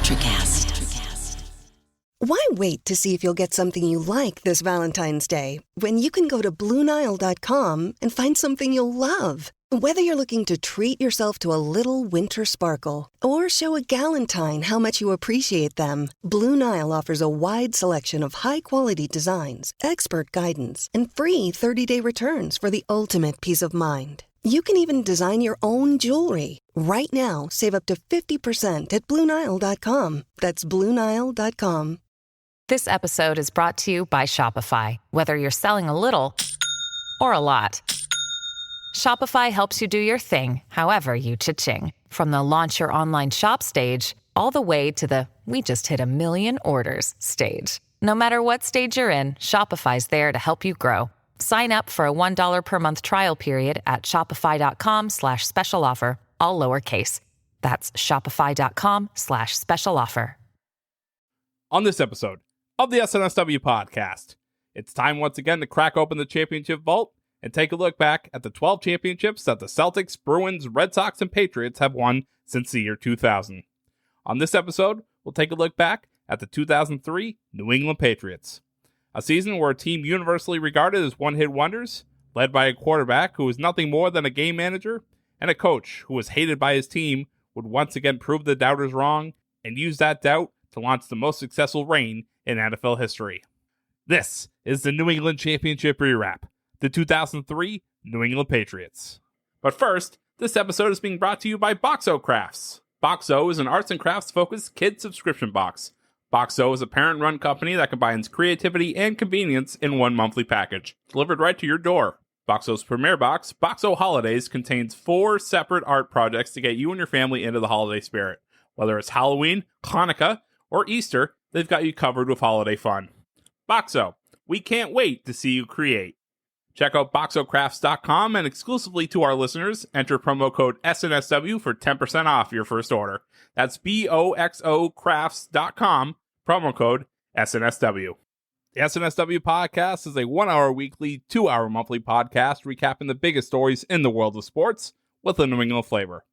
Electrocast. Why wait to see if you'll get something you like this Valentine's Day when you can go to BlueNile.com and find something you'll love? Whether you're looking to treat yourself to a little winter sparkle or show a galentine how much you appreciate them, Blue Nile offers a wide selection of high-quality designs, expert guidance, and free 30-day returns for the ultimate peace of mind. You can even design your own jewelry. Right now, save up to 50% at BlueNile.com. That's BlueNile.com. This episode is brought to you by Shopify. Whether you're selling a little or a lot, Shopify helps you do your thing, however you cha-ching. From the launch your online shop stage, all the way to the we just hit 1 million orders stage. No matter what stage you're in, Shopify's there to help you grow. Sign up for a $1 per month trial period at shopify.com/special offer, all lowercase. That's shopify.com/special offer. On this episode of the SNSW podcast, it's time once again to crack open the championship vault and take a look back at the 12 championships that the Celtics, Bruins, Red Sox, and Patriots have won since the year 2000. On this episode, we'll take a look back at the 2003 New England Patriots, a season where a team universally regarded as one-hit wonders, led by a quarterback who was nothing more than a game manager, and a coach who was hated by his team, would once again prove the doubters wrong and use that doubt to launch the most successful reign in NFL history. This is the New England Championship ReWrap, the 2003 New England Patriots. But first, this episode is being brought to you by Boxo Crafts. Boxo is an arts and crafts focused kid subscription box. Boxo is a parent-run company that combines creativity and convenience in one monthly package, delivered right to your door. Boxo's premier box, Boxo Holidays, contains 4 separate art projects to get you and your family into the holiday spirit. Whether it's Halloween, Hanukkah, or Easter, they've got you covered with holiday fun. Boxo, we can't wait to see you create. Check out boxocrafts.com and exclusively to our listeners, enter promo code SNSW for 10% off your first order. That's boxocrafts.com, promo code SNSW. The SNSW podcast is a 1-hour weekly, 2-hour monthly podcast recapping the biggest stories in the world of sports with a New England flavor.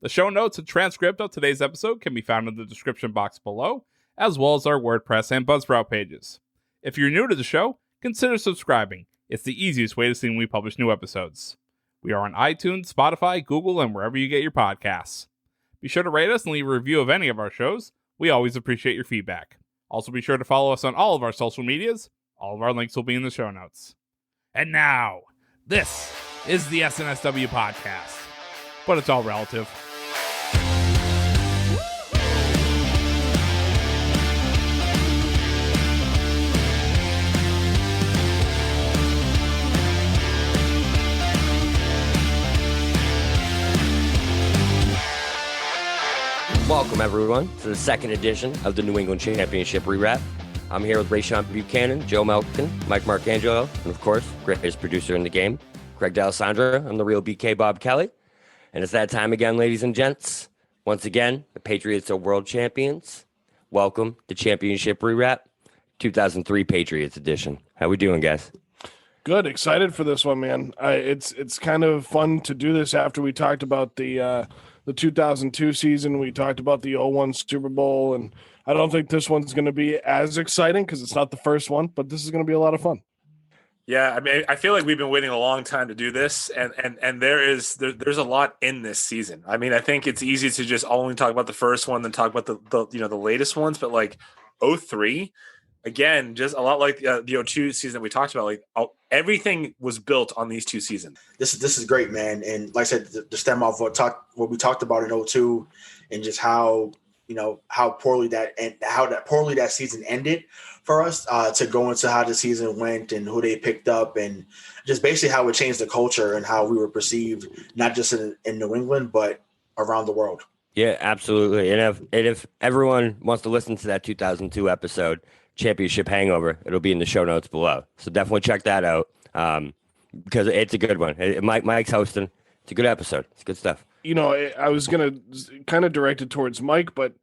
The show notes and transcript of today's episode can be found in the description box below, as well as our WordPress and Buzzsprout pages. If you're new to the show, consider subscribing. It's the easiest way to see when we publish new episodes. We are on iTunes, Spotify, Google, and wherever you get your podcasts. Be sure to rate us and leave a review of any of our shows. We always appreciate your feedback. Also be sure to follow us on all of our social medias. All of our links will be in the show notes. And now, this is the SNSW podcast. But it's all relative. Welcome, everyone, to the second edition of the New England Championship ReWrap. I'm here with Rayshawn Buchanan, Joe Malkin, Mike Marcangelo, and, of course, greatest producer in the game, Craig D'Alessandro. I'm the real BK Bob Kelly. And it's that time again, ladies and gents. Once again, the Patriots are world champions. Welcome to Championship ReWrap, 2003 Patriots edition. How we doing, guys? Good. Excited for this one, man. It's kind of fun to do this after we talked about the 2002 season. We talked about the 2001 Super Bowl, and I don't think this one's going to be as exciting because it's not the first one, but this is going to be a lot of fun. Yeah, I mean, I feel like we've been waiting a long time to do this, and there's a lot in this season. I mean, I think it's easy to just only talk about the first one, then talk about the latest ones, but like 2003, again, just a lot like the 2002 season that we talked about. Like everything was built on these 2 seasons. This is great, man. And like I said, to stem off what we talked about in 2002, and just how poorly that season ended for us, to go into how the season went and who they picked up, and just basically how it changed the culture and how we were perceived, not just in New England, but around the world. Yeah, absolutely. And if everyone wants to listen to that 2002 episode, Championship Hangover, it'll be in the show notes below. So definitely check that out, because it's a good one. Mike's hosting. It's a good episode. It's good stuff. I was going to kind of direct it towards Mike, but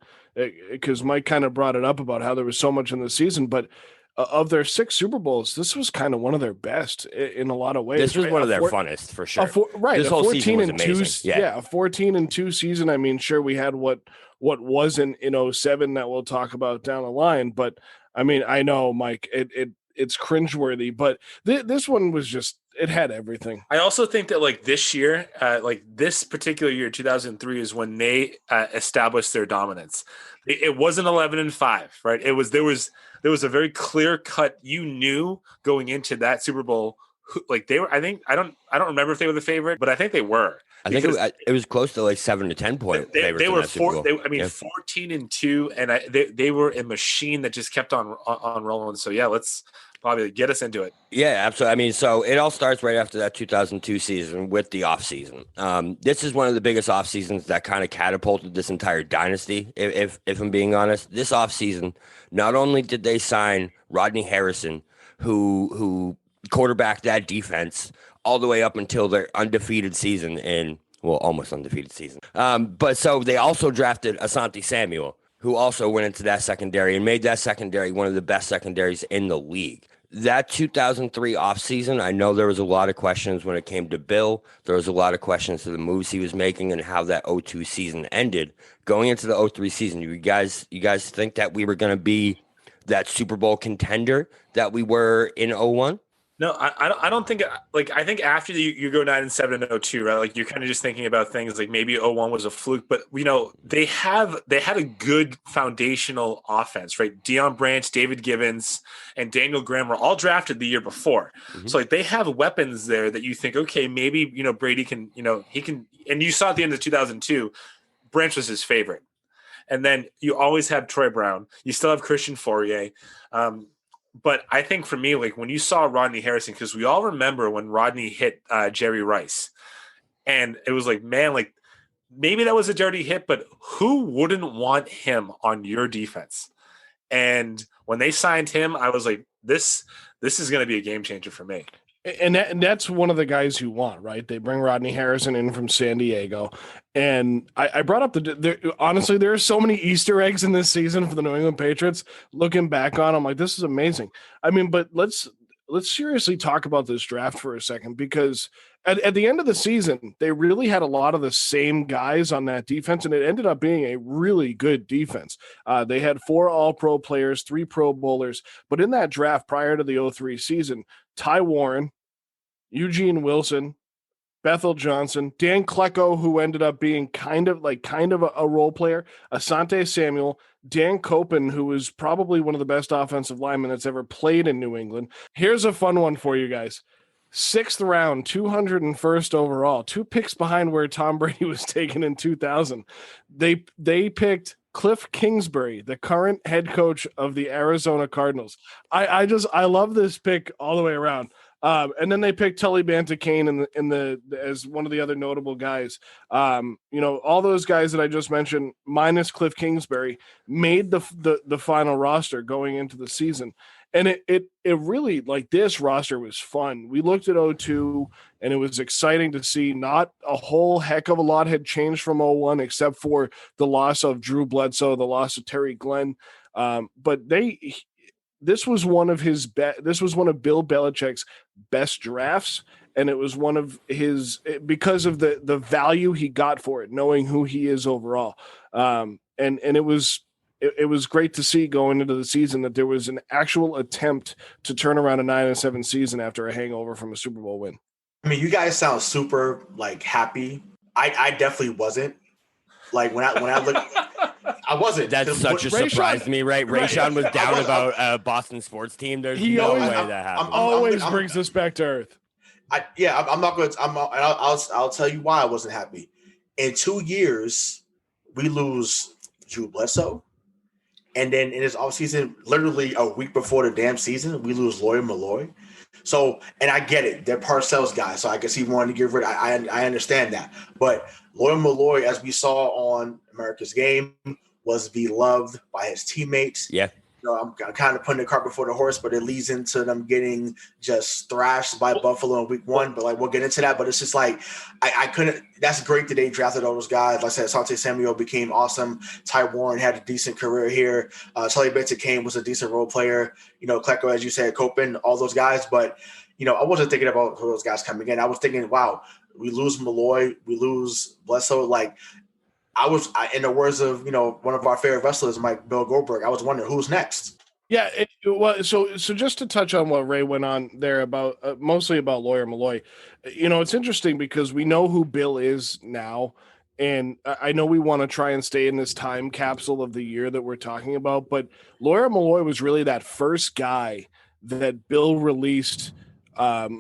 because Mike kind of brought it up about how there was so much in the season. But of their 6 Super Bowls, this was kind of one of their best in a lot of ways. This was right? one of their funnest for sure. This whole season was amazing. A 14-2 season. I mean, sure, we had what wasn't in 07 that we'll talk about down the line, but I mean, I know, Mike, it's cringeworthy, but this one was just, it had everything. I also think that like this year, like this particular year, 2003 is when they established their dominance. It wasn't 11-5, right? There was a very clear cut. You knew going into that Super Bowl, like they were. I don't remember if they were the favorite, but I think they were. I think it was close to like 7 to 10 point. They were 14-2, and they were a machine that just kept on rolling. So yeah, let's probably get us into it. Yeah, absolutely. I mean, so it all starts right after that 2002 season with the offseason. This is one of the biggest off seasons that kind of catapulted this entire dynasty. If I'm being honest, this offseason, not only did they sign Rodney Harrison, who quarterbacked that defense all the way up until their undefeated season almost undefeated season. But so they also drafted Asante Samuel, who also went into that secondary and made that secondary one of the best secondaries in the league. That 2003 offseason, I know there was a lot of questions when it came to Bill. There was a lot of questions to the moves he was making and how that 02 season ended. Going into the 03 season, you guys think that we were going to be that Super Bowl contender that we were in 01? No, I don't think like I think after you go 9-7 in 02, right? Like you're kind of just thinking about things like maybe 01 was a fluke, but they had a good foundational offense, right? Deion Branch, David Givens, and Daniel Graham were all drafted the year before. Mm-hmm. So like they have weapons there that you think, okay, maybe Brady can, he can, and you saw at the end of 2002, Branch was his favorite. And then you always have Troy Brown. You still have Christian Fourier. But I think for me, like when you saw Rodney Harrison, because we all remember when Rodney hit Jerry Rice, and it was like, man, like maybe that was a dirty hit, but who wouldn't want him on your defense? And when they signed him, I was like, this is going to be a game changer for me. And that's one of the guys you want, right? They bring Rodney Harrison in from San Diego. And I brought up honestly, there are so many Easter eggs in this season for the New England Patriots. Looking back on, I'm like, this is amazing. I mean, but let's seriously talk about this draft for a second, because at the end of the season, they really had a lot of the same guys on that defense, and it ended up being a really good defense. They had 4 All-Pro players, 3 Pro Bowlers, but in that draft prior to the 03 season, Ty Warren, Eugene Wilson, Bethel Johnson, Dan Clarke, who ended up being kind of a role player, Asante Samuel, Dan Copen, who was probably one of the best offensive linemen that's ever played in New England. Here's a fun one for you guys. 6th round, 201st overall, 2 picks behind where Tom Brady was taken in 2000. They picked Cliff Kingsbury, the current head coach of the Arizona Cardinals. I love this pick all the way around. And then they picked Tully Banta-Cain as one of the other notable guys. All those guys that I just mentioned, minus Cliff Kingsbury, made the final roster going into the season. And it really, like, this roster was fun. We looked at 02, and it was exciting to see. Not a whole heck of a lot had changed from 01, except for the loss of Drew Bledsoe, the loss of Terry Glenn. But this was one of Bill Belichick's best drafts, and it was one of his, because of the value he got for it, knowing who he is overall. And it was great to see going into the season that there was an actual attempt to turn around a 9-7 season after a hangover from a Super Bowl win. I mean, you guys sound super like happy. I definitely wasn't. Like when I look, I wasn't. That's such a surprise to me, right? Rayshawn was down about a Boston sports team. There's no way that happened. Always brings us back to earth. I'm not going to. I'll tell you why I wasn't happy. In 2 years, we lose Drew Bledsoe, and then in his offseason, literally a week before the damn season, we lose Lawyer Malloy. So, and I get it, they're Parcells guys, so I guess he wanted to get rid. I understand that, but Lawyer Malloy, as we saw on America's Game, was beloved by his teammates. Yeah, I'm kind of putting the cart before the horse, but it leads into them getting just thrashed by Buffalo in week 1. But like, we'll get into that. But it's just like, I couldn't. That's great that they drafted all those guys. Like I said, Asante Samuel became awesome. Ty Warren had a decent career here. Charlie Benson Kane was a decent role player. Clarke, as you said, Copen, all those guys. But I wasn't thinking about those guys coming in. I was thinking, wow, we lose Malloy, we lose Bledsoe. Like, in the words of one of our favorite wrestlers, Bill Goldberg, I was wondering who's next. Yeah, so just to touch on what Ray went on there about mostly about Lawyer Malloy, it's interesting because we know who Bill is now, and I know we want to try and stay in this time capsule of the year that we're talking about, but Lawyer Malloy was really that first guy that Bill released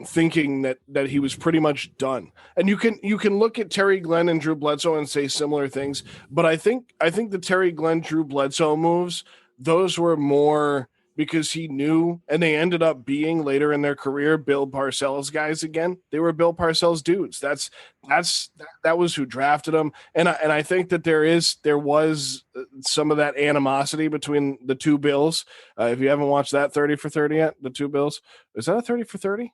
thinking that he was pretty much done. And you can look at Terry Glenn and Drew Bledsoe and say similar things, but I think the Terry Glenn, Drew Bledsoe moves, those were more because he knew, and they ended up being later in their career Bill Parcells guys again. They were Bill Parcells dudes. That was who drafted him. And I think that there was some of that animosity between the two Bills. If you haven't watched that 30 for 30 yet, the two Bills, is that a 30 for 30?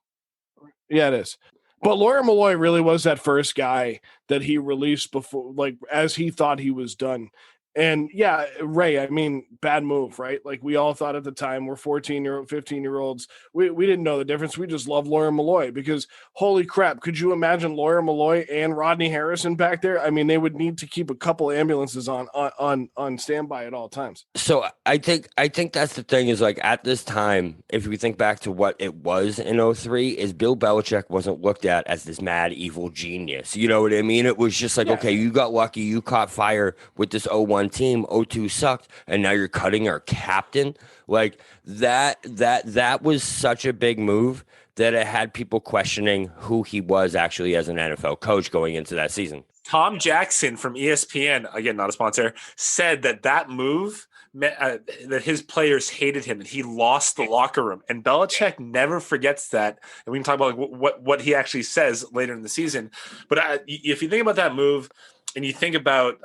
Yeah, it is. But Lawyer Malloy really was that first guy that he released before, like, as he thought he was done. And yeah, Ray, I mean, bad move, right? Like, we all thought at the time, we're 14-year-old, 15-year-olds. We didn't know the difference. We just love Lawyer Malloy because, holy crap, could you imagine Lawyer Malloy and Rodney Harrison back there? I mean, they would need to keep a couple ambulances on standby at all times. So I think that's the thing is, like, at this time, if we think back to what it was in 2003, is Bill Belichick wasn't looked at as this mad, evil genius. You know what I mean? It was just like, okay, you got lucky, you caught fire with this 0-1 team, 0-2 sucked, and now you're cutting our captain. Like, that was such a big move that it had people questioning who he was actually as an NFL coach going into that season. Tom Jackson from ESPN, again, not a sponsor, said that move meant that his players hated him and he lost the locker room. And Belichick never forgets that. And we can talk about what he actually says later in the season. But if you think about that move and you think about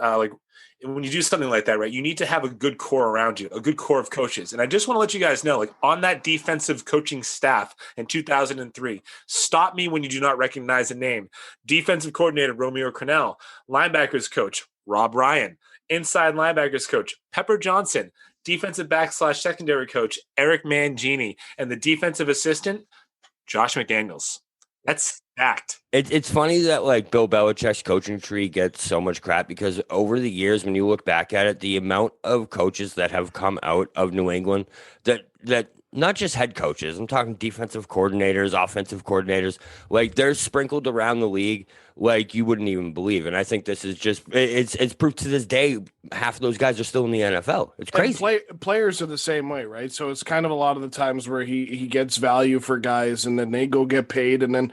when you do something like that, right, you need to have a good core around you, a good core of coaches. And I just want to let you guys know, like, on that defensive coaching staff in 2003, stop me when you do not recognize the name. Defensive coordinator, Romeo Crennel. Linebackers coach, Rob Ryan. Inside linebackers coach, Pepper Johnson. Defensive back/secondary coach, Eric Mangini. And the defensive assistant, Josh McDaniels. That's stacked. It's funny that, like, Bill Belichick's coaching tree gets so much crap because over the years, when you look back at it, the amount of coaches that have come out of New England that not just head coaches, I'm talking defensive coordinators, offensive coordinators, like, they're sprinkled around the league like you wouldn't even believe. And I think this is just it's proof to this day. Half of those guys are still in the NFL. It's crazy. Players are the same way, right? So it's kind of a lot of the times where he gets value for guys and then they go get paid. And then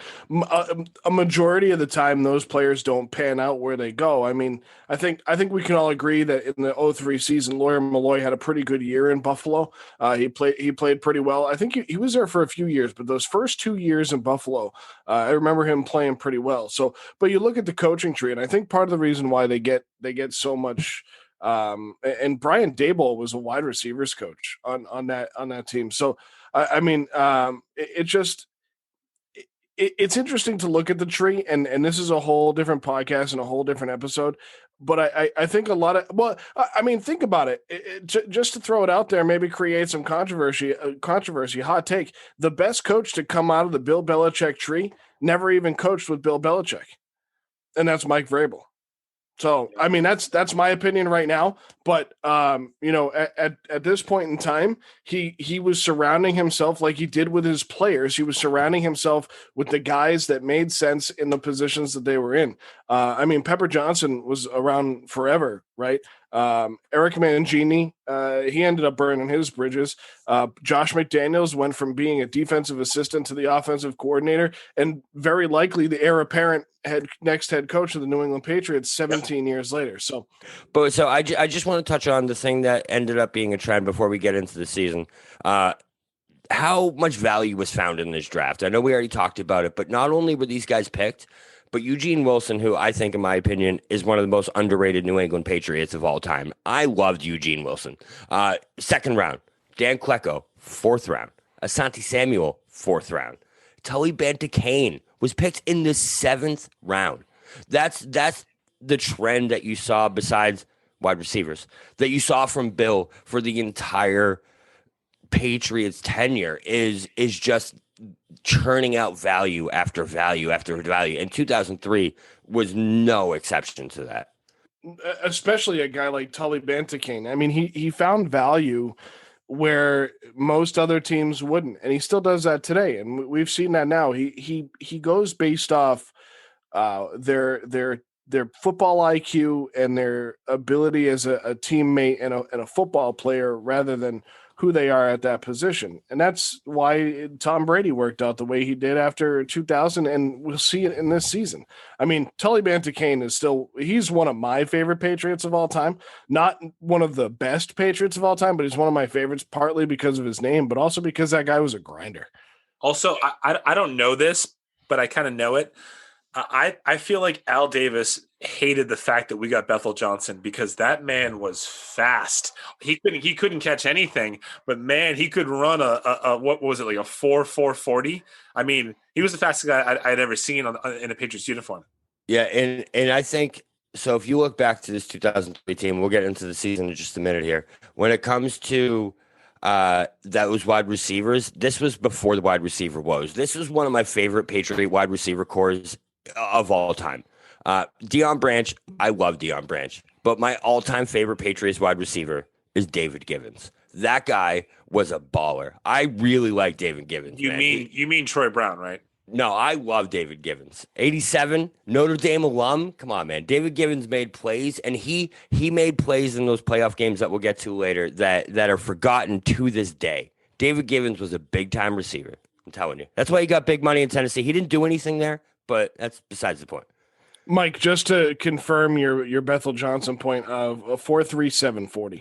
a majority of the time, those players don't pan out where they go. I mean, I think we can all agree that in the 2003 season, Lawyer Malloy had a pretty good year in Buffalo. He played pretty well. I think he was there for a few years, but those first 2 years in Buffalo, I remember him playing pretty well. So, but you look at the coaching tree, and I think part of the reason why they get so much. And Brian Daboll was a wide receivers coach on that team. So, I mean, it's interesting to look at the tree, and this is a whole different podcast and a whole different episode. But I think a lot of, think about it. Just to throw it out there, maybe create some controversy. Hot take: the best coach to come out of the Bill Belichick tree never even coached with Bill Belichick, and that's Mike Vrabel. So, I mean, that's my opinion right now. But, at this point in time, he was surrounding himself like he did with his players. He was surrounding himself with the guys that made sense in the positions that they were in. Pepper Johnson was around forever, right? Eric Mangini, he ended up burning his bridges. Josh McDaniels went from being a defensive assistant to the offensive coordinator, and very likely the heir apparent next head coach of the New England Patriots 17 years later. So I just want to touch on the thing that ended up being a trend before we get into the season. How much value was found in this draft? I know we already talked about it, but not only were these guys picked, but Eugene Wilson, who I think, in my opinion, is one of the most underrated New England Patriots of all time. I loved Eugene Wilson. Second round, Dan Klecko, 4th round. Asante Samuel, 4th round. Tully Banta-Cain was picked in the 7th round. That's the trend that you saw besides wide receivers that you saw from Bill for the entire Patriots tenure is just churning out value after value after value. And 2003 was no exception to that. Especially a guy like Tully Banta-Cain. I mean, he found value where most other teams wouldn't, and he still does that today. And we've seen that now. He goes based off their football IQ and their ability as a teammate and a football player rather than who they are at that position. And that's why Tom Brady worked out the way he did after 2000, and we'll see it in this season. I mean, Tully Banta-Cain he's one of my favorite Patriots of all time. Not one of the best Patriots of all time, but he's one of my favorites, partly because of his name, but also because that guy was a grinder. Also, I don't know this, but I kind of know it. I feel like Al Davis hated the fact that we got Bethel Johnson because that man was fast. He couldn't catch anything, but man, he could run a what was it, like a 4.40? I mean, he was the fastest guy I'd ever seen in a Patriots uniform. Yeah, and I think so. If you look back to this 2003 team, we'll get into the season in just a minute here. When it comes to that was wide receivers, this was before the wide receiver woes. This was one of my favorite Patriot wide receiver cores of all time. Deion Branch, I love Deion Branch, but my all-time favorite Patriots wide receiver is David Givens. That guy was a baller. I really like David Givens. You mean Troy Brown, right? No, I love David Givens. 87, Notre Dame alum. Come on, man. David Givens made plays, and he made plays in those playoff games that we'll get to later that are forgotten to this day. David Givens was a big-time receiver. I'm telling you. That's why he got big money in Tennessee. He didn't do anything there, but that's besides the point. Mike, just to confirm your Bethel Johnson point of a 4.3740.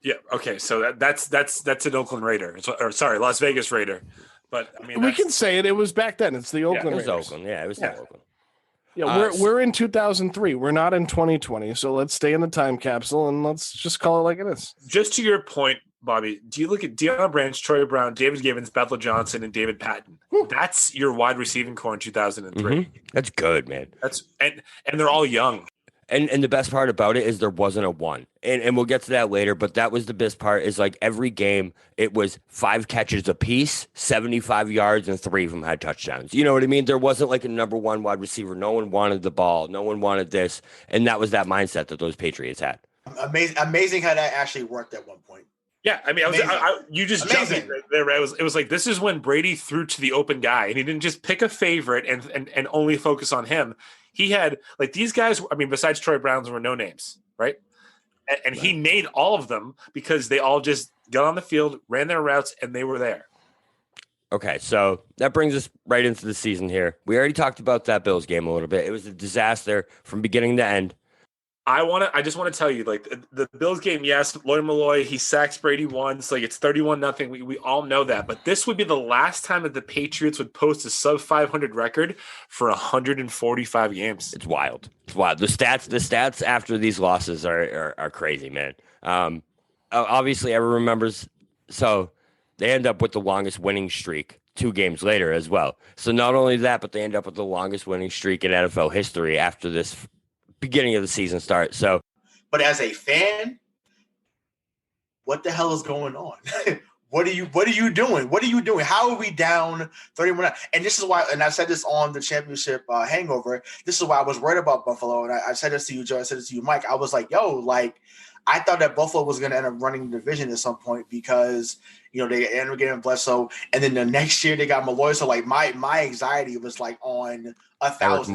Yeah. Okay. So that's an Oakland Raider, Las Vegas Raider. But I mean, we can say it. It was back then. It's the Oakland Raiders. Oakland. Yeah, it was the Oakland. Yeah, we're in 2003. We're not in 2020. So let's stay in the time capsule and let's just call it like it is. Just to your point, Bobby, do you look at Deion Branch, Troy Brown, David Givens, Bethel Johnson, and David Patton? That's your wide receiving core in 2003. Mm-hmm. That's good, man. And they're all young. And the best part about it is there wasn't a one. And we'll get to that later, but that was the best part is like every game, it was 5 catches apiece, 75 yards, and 3 of them had touchdowns. You know what I mean? There wasn't like a number one wide receiver. No one wanted the ball. No one wanted this. And that was that mindset that those Patriots had. Amazing how that actually worked at one point. Yeah, I mean, you just jumped in there. It was like this is when Brady threw to the open guy, and he didn't just pick a favorite and only focus on him. He had like these guys. I mean, besides Troy Brown, there were no names, right? And he made all of them because they all just got on the field, ran their routes, and they were there. Okay, so that brings us right into the season here. We already talked about that Bills game a little bit. It was a disaster from beginning to end. I just want to tell you, like the Bills game, yes, Lloyd Malloy, he sacks Brady once, like it's 31-0. We all know that, but this would be the last time that the Patriots would post a sub 500 record for 145 games. It's wild. It's wild. The stats after these losses are crazy, man. Obviously, everyone remembers. So they end up with the longest winning streak 2 games later as well. So not only that, but they end up with the longest winning streak in NFL history after this beginning of the season start. So, but as a fan, what the hell is going on? What are you doing? What are you doing? How are we down 31? And this is why, and I said this on the championship hangover. This is why I was worried about Buffalo. And I said this to you, Joe. I said this to you, Mike. I was like, yo, like, I thought that Buffalo was going to end up running the division at some point because, you know, they ended up getting Bledsoe. And then the next year they got Malloy. So, like, my anxiety was, like, on 1,000.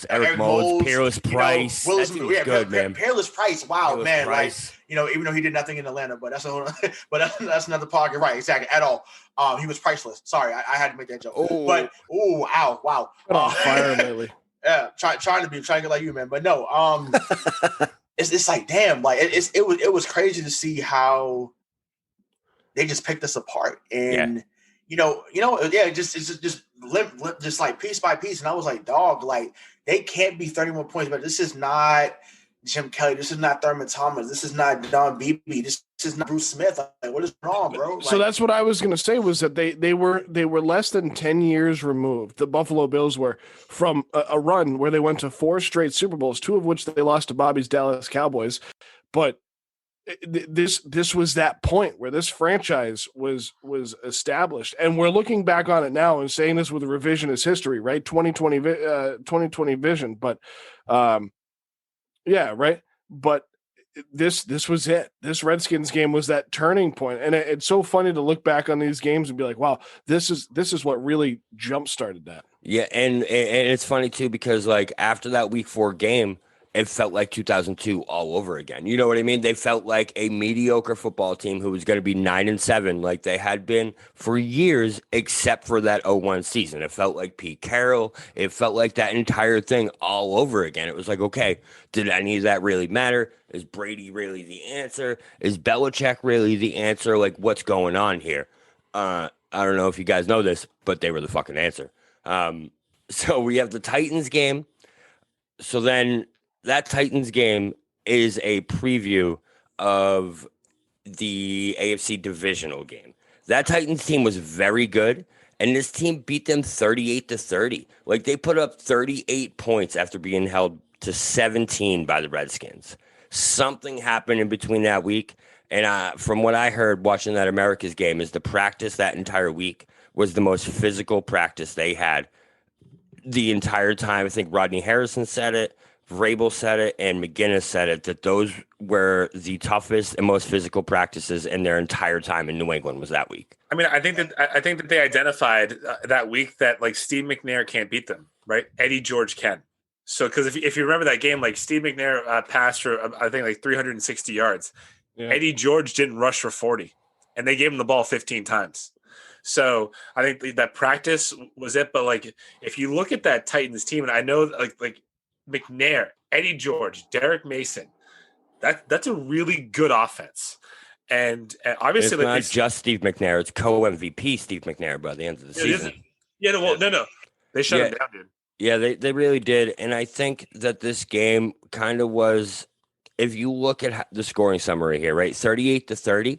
Eric Moulds, Peerless Price. You know, Willis, that good, man. Peerless Price. Wow, Peerless man. Price. Like, you know, even though he did nothing in Atlanta, but that's another pocket. Right, exactly. At all. He was priceless. Sorry, I had to make that joke. Ooh. But, ow, wow. On fire lately. Yeah, trying to get like you, man. But no, it's like, damn, like it was crazy to see how they just picked us apart, and just like piece by piece. And I was like, dog, like they can't be 31 points, but this is not Jim Kelly. This is not Thurman Thomas. This is not Don Beebe. This is not Bruce Smith. Like, what is going on, bro? So that's what I was going to say, was that they were less than 10 years removed. The Buffalo Bills were from a run where they went to 4 straight Super Bowls, 2 of which they lost to Bobby's Dallas Cowboys. But this was that point where this franchise was established, and we're looking back on it now and saying this with revisionist history, right? 2020 vision, but yeah, right. But this was it. This Redskins game was that turning point, and it's so funny to look back on these games and be like, wow, this is what really jump started that. Yeah, and it's funny too, because like after that Week 4 game, it felt like 2002 all over again. You know what I mean? They felt like a mediocre football team who was going to be 9-7, like they had been for years, except for that 0-1 season. It felt like Pete Carroll. It felt like that entire thing all over again. It was like, okay, did any of that really matter? Is Brady really the answer? Is Belichick really the answer? Like, what's going on here? I don't know if you guys know this, but they were the fucking answer. So we have the Titans game. So then that Titans game is a preview of the AFC divisional game. That Titans team was very good, and this team beat them 38-30. Like, they put up 38 points after being held to 17 by the Redskins. Something happened in between that week, and from what I heard watching that America's game, is the practice that entire week was the most physical practice they had the entire time. I think Rodney Harrison said it, Vrabel said it, and McGinnis said it, that those were the toughest and most physical practices in their entire time in New England was that week. I mean, I think that they identified that week that like Steve McNair can't beat them, right? Eddie George can. So, because if you remember that game, like Steve McNair passed for I think like 360 yards. Yeah. Eddie George didn't rush for 40, and they gave him the ball 15 times. So I think that practice was it. But like, if you look at that Titans team, and I know like McNair, Eddie George, Derek Mason, that's a really good offense. And obviously, it's not just Steve McNair; it's co-MVP Steve McNair by the end of the season. No, they shut him down, dude. Yeah, they really did, and I think that this game kind of was. If you look at the scoring summary here, right, 38-30,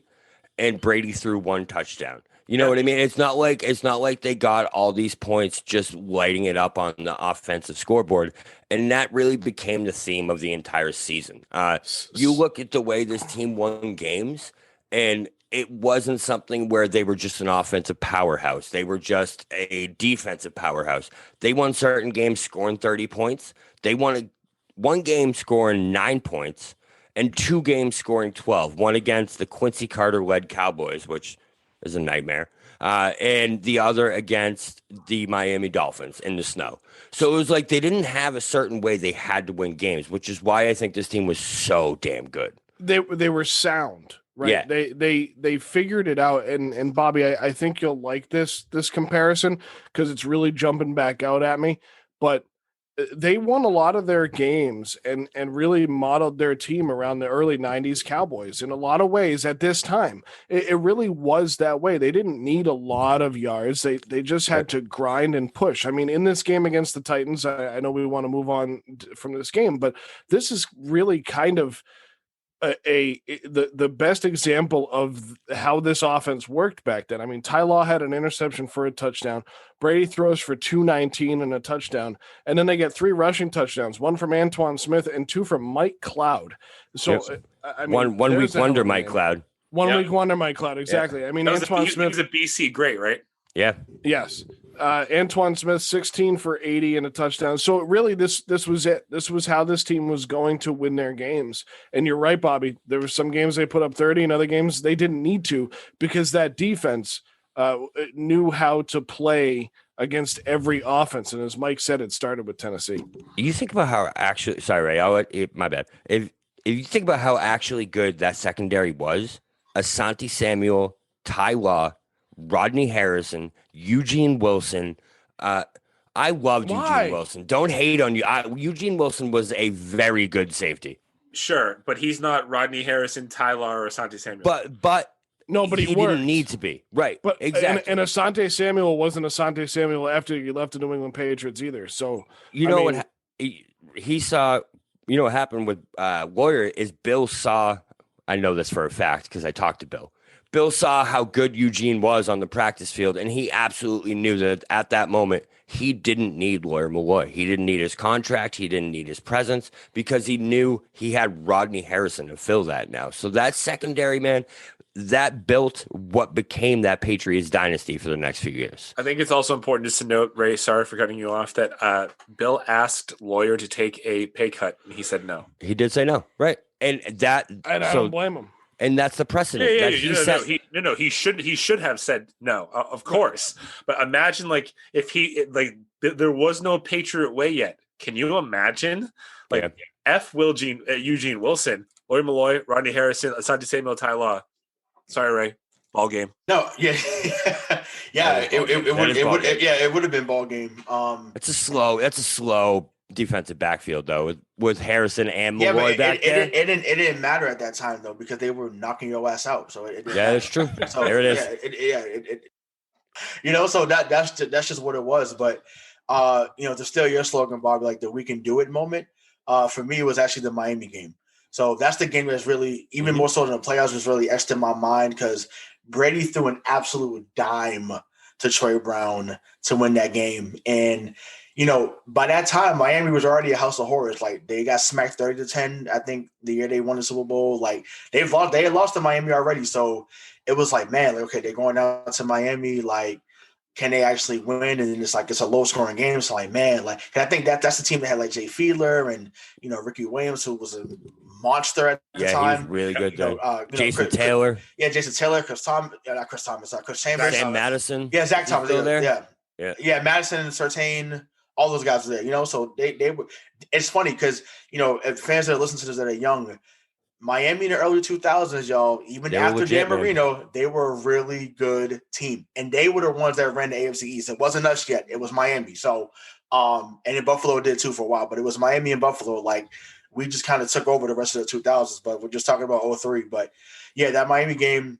and Brady threw 1 touchdown. You know what I mean? It's not like they got all these points just lighting it up on the offensive scoreboard, and that really became the theme of the entire season. You look at the way this team won games, and it wasn't something where they were just an offensive powerhouse. They were just a defensive powerhouse. They won certain games scoring 30 points. They won one game scoring 9 points and 2 games scoring 12. One against the Quincy Carter-led Cowboys, which is a nightmare, and the other against the Miami Dolphins in the snow. So it was like they didn't have a certain way they had to win games, which is why I think this team was so damn good. They were sound. Right. Yeah. They figured it out. And Bobby, I think you'll like this comparison because it's really jumping back out at me. But they won a lot of their games and really modeled their team around the early 90s Cowboys in a lot of ways at this time. It really was that way. They didn't need a lot of yards. They just had to grind and push. I mean, in this game against the Titans, I know we want to move on from this game, but this is really kind of the best example of how this offense worked back then. I mean, Ty Law had an interception for a touchdown. Brady throws for 219 and a touchdown. And then they get 3 rushing touchdowns, 1 from Antoine Smith and 2 from Mike Cloud. So, yes. I mean, one week wonder Mike Cloud. Week wonder Mike Cloud, exactly. Yeah. I mean, Antoine Smith. He was a BC great, right? Yeah. Yes. Antoine Smith, 16 for 80 and a touchdown. So really, this was it. This was how this team was going to win their games. And you're right, Bobby. There were some games they put up 30 and other games they didn't need to because that defense knew how to play against every offense. And as Mike said, it started with Tennessee. You think about how actually – sorry, Ray. My bad. If you think about how actually good that secondary was, Asante Samuel, Ty Law, Rodney Harrison, Eugene Wilson. I loved Eugene Wilson. Don't hate on you. Eugene Wilson was a very good safety. Sure, but he's not Rodney Harrison, Tyler, or Asante Samuel. But he didn't need to be. Right. But exactly. And Asante Samuel wasn't Asante Samuel after he left the New England Patriots either. So what he saw you know what happened with Lawyer is Bill saw, I know this for a fact because I talked to Bill. Bill saw how good Eugene was on the practice field, and he absolutely knew that at that moment, he didn't need Lawyer Malloy. He didn't need his contract. He didn't need his presence because he knew he had Rodney Harrison to fill that now. So that secondary, man, that built what became that Patriots dynasty for the next few years. I think it's also important just to note, Ray, sorry for cutting you off, that Bill asked Lawyer to take a pay cut, and he said no. He did say no, right? And I don't blame him. And that's the precedent. He should have said no, of course. But imagine like if there was no Patriot way yet. Can you imagine Eugene Wilson, Lawyer Malloy, Rodney Harrison, Asante Samuel, Ty Law. Sorry, Ray. Ball game. No, yeah, it would have been ball game. It's a slow defensive backfield though with Harrison and Malloy back there. It didn't matter at that time though because they were knocking your ass out. So that's true. So there it is. So that's just what it was. But to steal your slogan, Bobby, like the "we can do it" moment. For me, it was actually the Miami game. So that's the game that's really, even more so than the playoffs, was really etched in my mind because Brady threw an absolute dime to Troy Brown to win that game. And, by that time, Miami was already a house of horrors. Like, they got smacked 30-10, I think, the year they won the Super Bowl. Like, they had lost to Miami already. So it was like, man, okay, they're going down to Miami. Like, can they actually win? And then it's a low scoring game. So like, man, I think that's the team that had like Jay Fiedler and, Ricky Williams, who was a monster at the time. Yeah, he was really good though. Jason Taylor. Jason Taylor, Chris Chambers. Sam Madison. Yeah, Zach Thomas. There? Yeah, Madison and Surtain, all those guys were there, so they were. It's funny because, if fans that listen to this that are young, Miami in the early 2000s, y'all, even after Dan Marino, they were a really good team. And they were the ones that ran the AFC East. It wasn't us yet. It was Miami. So, and then Buffalo did too for a while, but it was Miami and Buffalo. Like, we just kind of took over the rest of the 2000s, but we're just talking about 03. But, yeah, that Miami game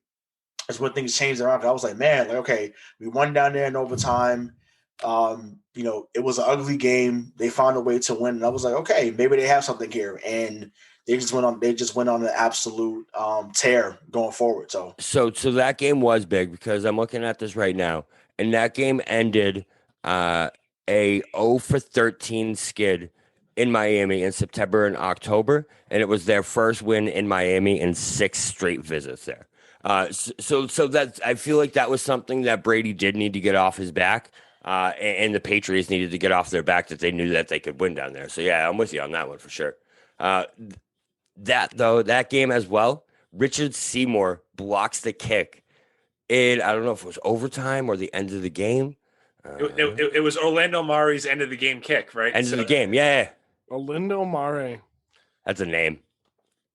is when things changed around. I was like, man, okay, we won down there in overtime. It was an ugly game. They found a way to win. And I was like, okay, maybe they have something here. And they just went on an absolute tear going forward. So that game was big because I'm looking at this right now, and that game ended a 0-for-13 skid in Miami in September and October, and it was their first win in Miami in 6 straight visits there. So that I feel like that was something that Brady did need to get off his back, and the Patriots needed to get off their back that they knew that they could win down there. So yeah, I'm with you on that one for sure. That game as well, Richard Seymour blocks the kick in, I don't know if it was overtime or the end of the game. It was Orlando Mari's end of the game kick, right? End of the game, yeah. Orlando Mari. That's a name.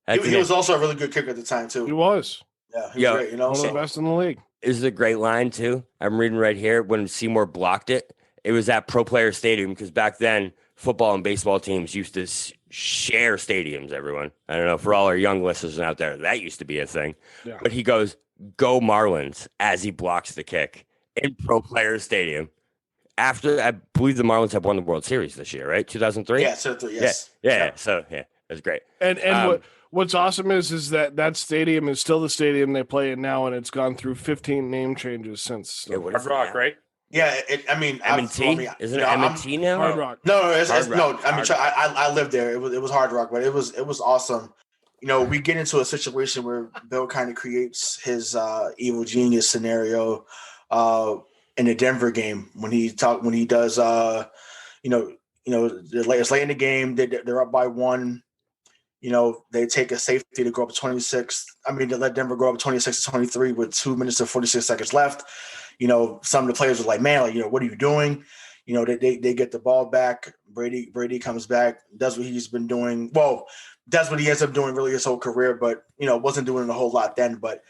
He was also a really good kicker at the time, too. He was. Yeah, he was great, one of the best in the league. This is a great line, too. I'm reading right here. When Seymour blocked it, it was at Pro Player Stadium because back then, football and baseball teams used to share stadiums, everyone. I don't know, for all our young listeners out there, that used to be a thing. Yeah. But he goes, "Go Marlins," as he blocks the kick in Pro Player Stadium. After, I believe the Marlins have won the World Series this year, right? 2003? Yeah, 2003, yes. Yeah. So, yeah, that's great. And what's awesome is that stadium is still the stadium they play in now, and it's gone through 15 name changes since. Hard Rock, right? Yeah, M&T? Isn't it M&T now? Hard Rock. No, I lived there. It was Hard Rock, but it was awesome. We get into a situation where Bill kind of creates his evil genius scenario in the Denver game when he does it's late in the game, they're up by 1. They take a safety to go up 26. They let Denver go up 26-23 with 2 minutes and 46 seconds left. Some of the players were like, man, what are you doing? They get the ball back. Brady comes back, does what he's been doing. Well, that's what he ends up doing really his whole career, but, wasn't doing a whole lot then. But,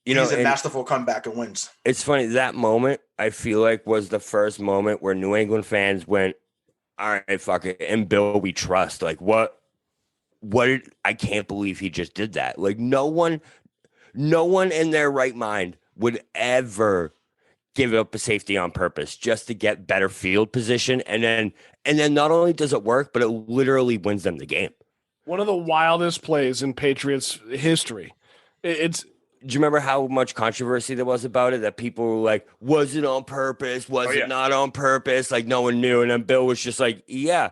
he's a masterful comeback and wins. It's funny. That moment, I feel like, was the first moment where New England fans went, all right, fuck it. And Bill, we trust. Like, what I can't believe he just did that. Like, no one in their right mind would ever give up a safety on purpose just to get better field position. And then not only does it work, but it literally wins them the game. One of the wildest plays in Patriots history. It's Do you remember how much controversy there was about it? That people were like, was it on purpose? Was it not on purpose? Like, no one knew. And then Bill was just like, yeah,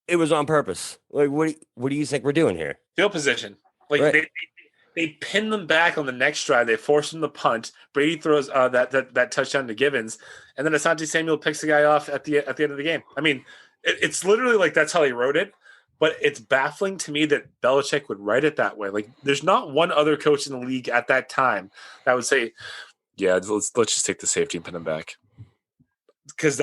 it was on purpose. Like, what do you think we're doing here? Field position. Like, right. They pin them back on the next drive. They force them to punt. Brady throws that touchdown to Givens. And then Asante Samuel picks the guy off at the end of the game. I mean, it's literally like that's how they wrote it. But it's baffling to me that Belichick would write it that way. Like, there's not one other coach in the league at that time that would say, "Yeah, let's just take the safety and pin him back." Because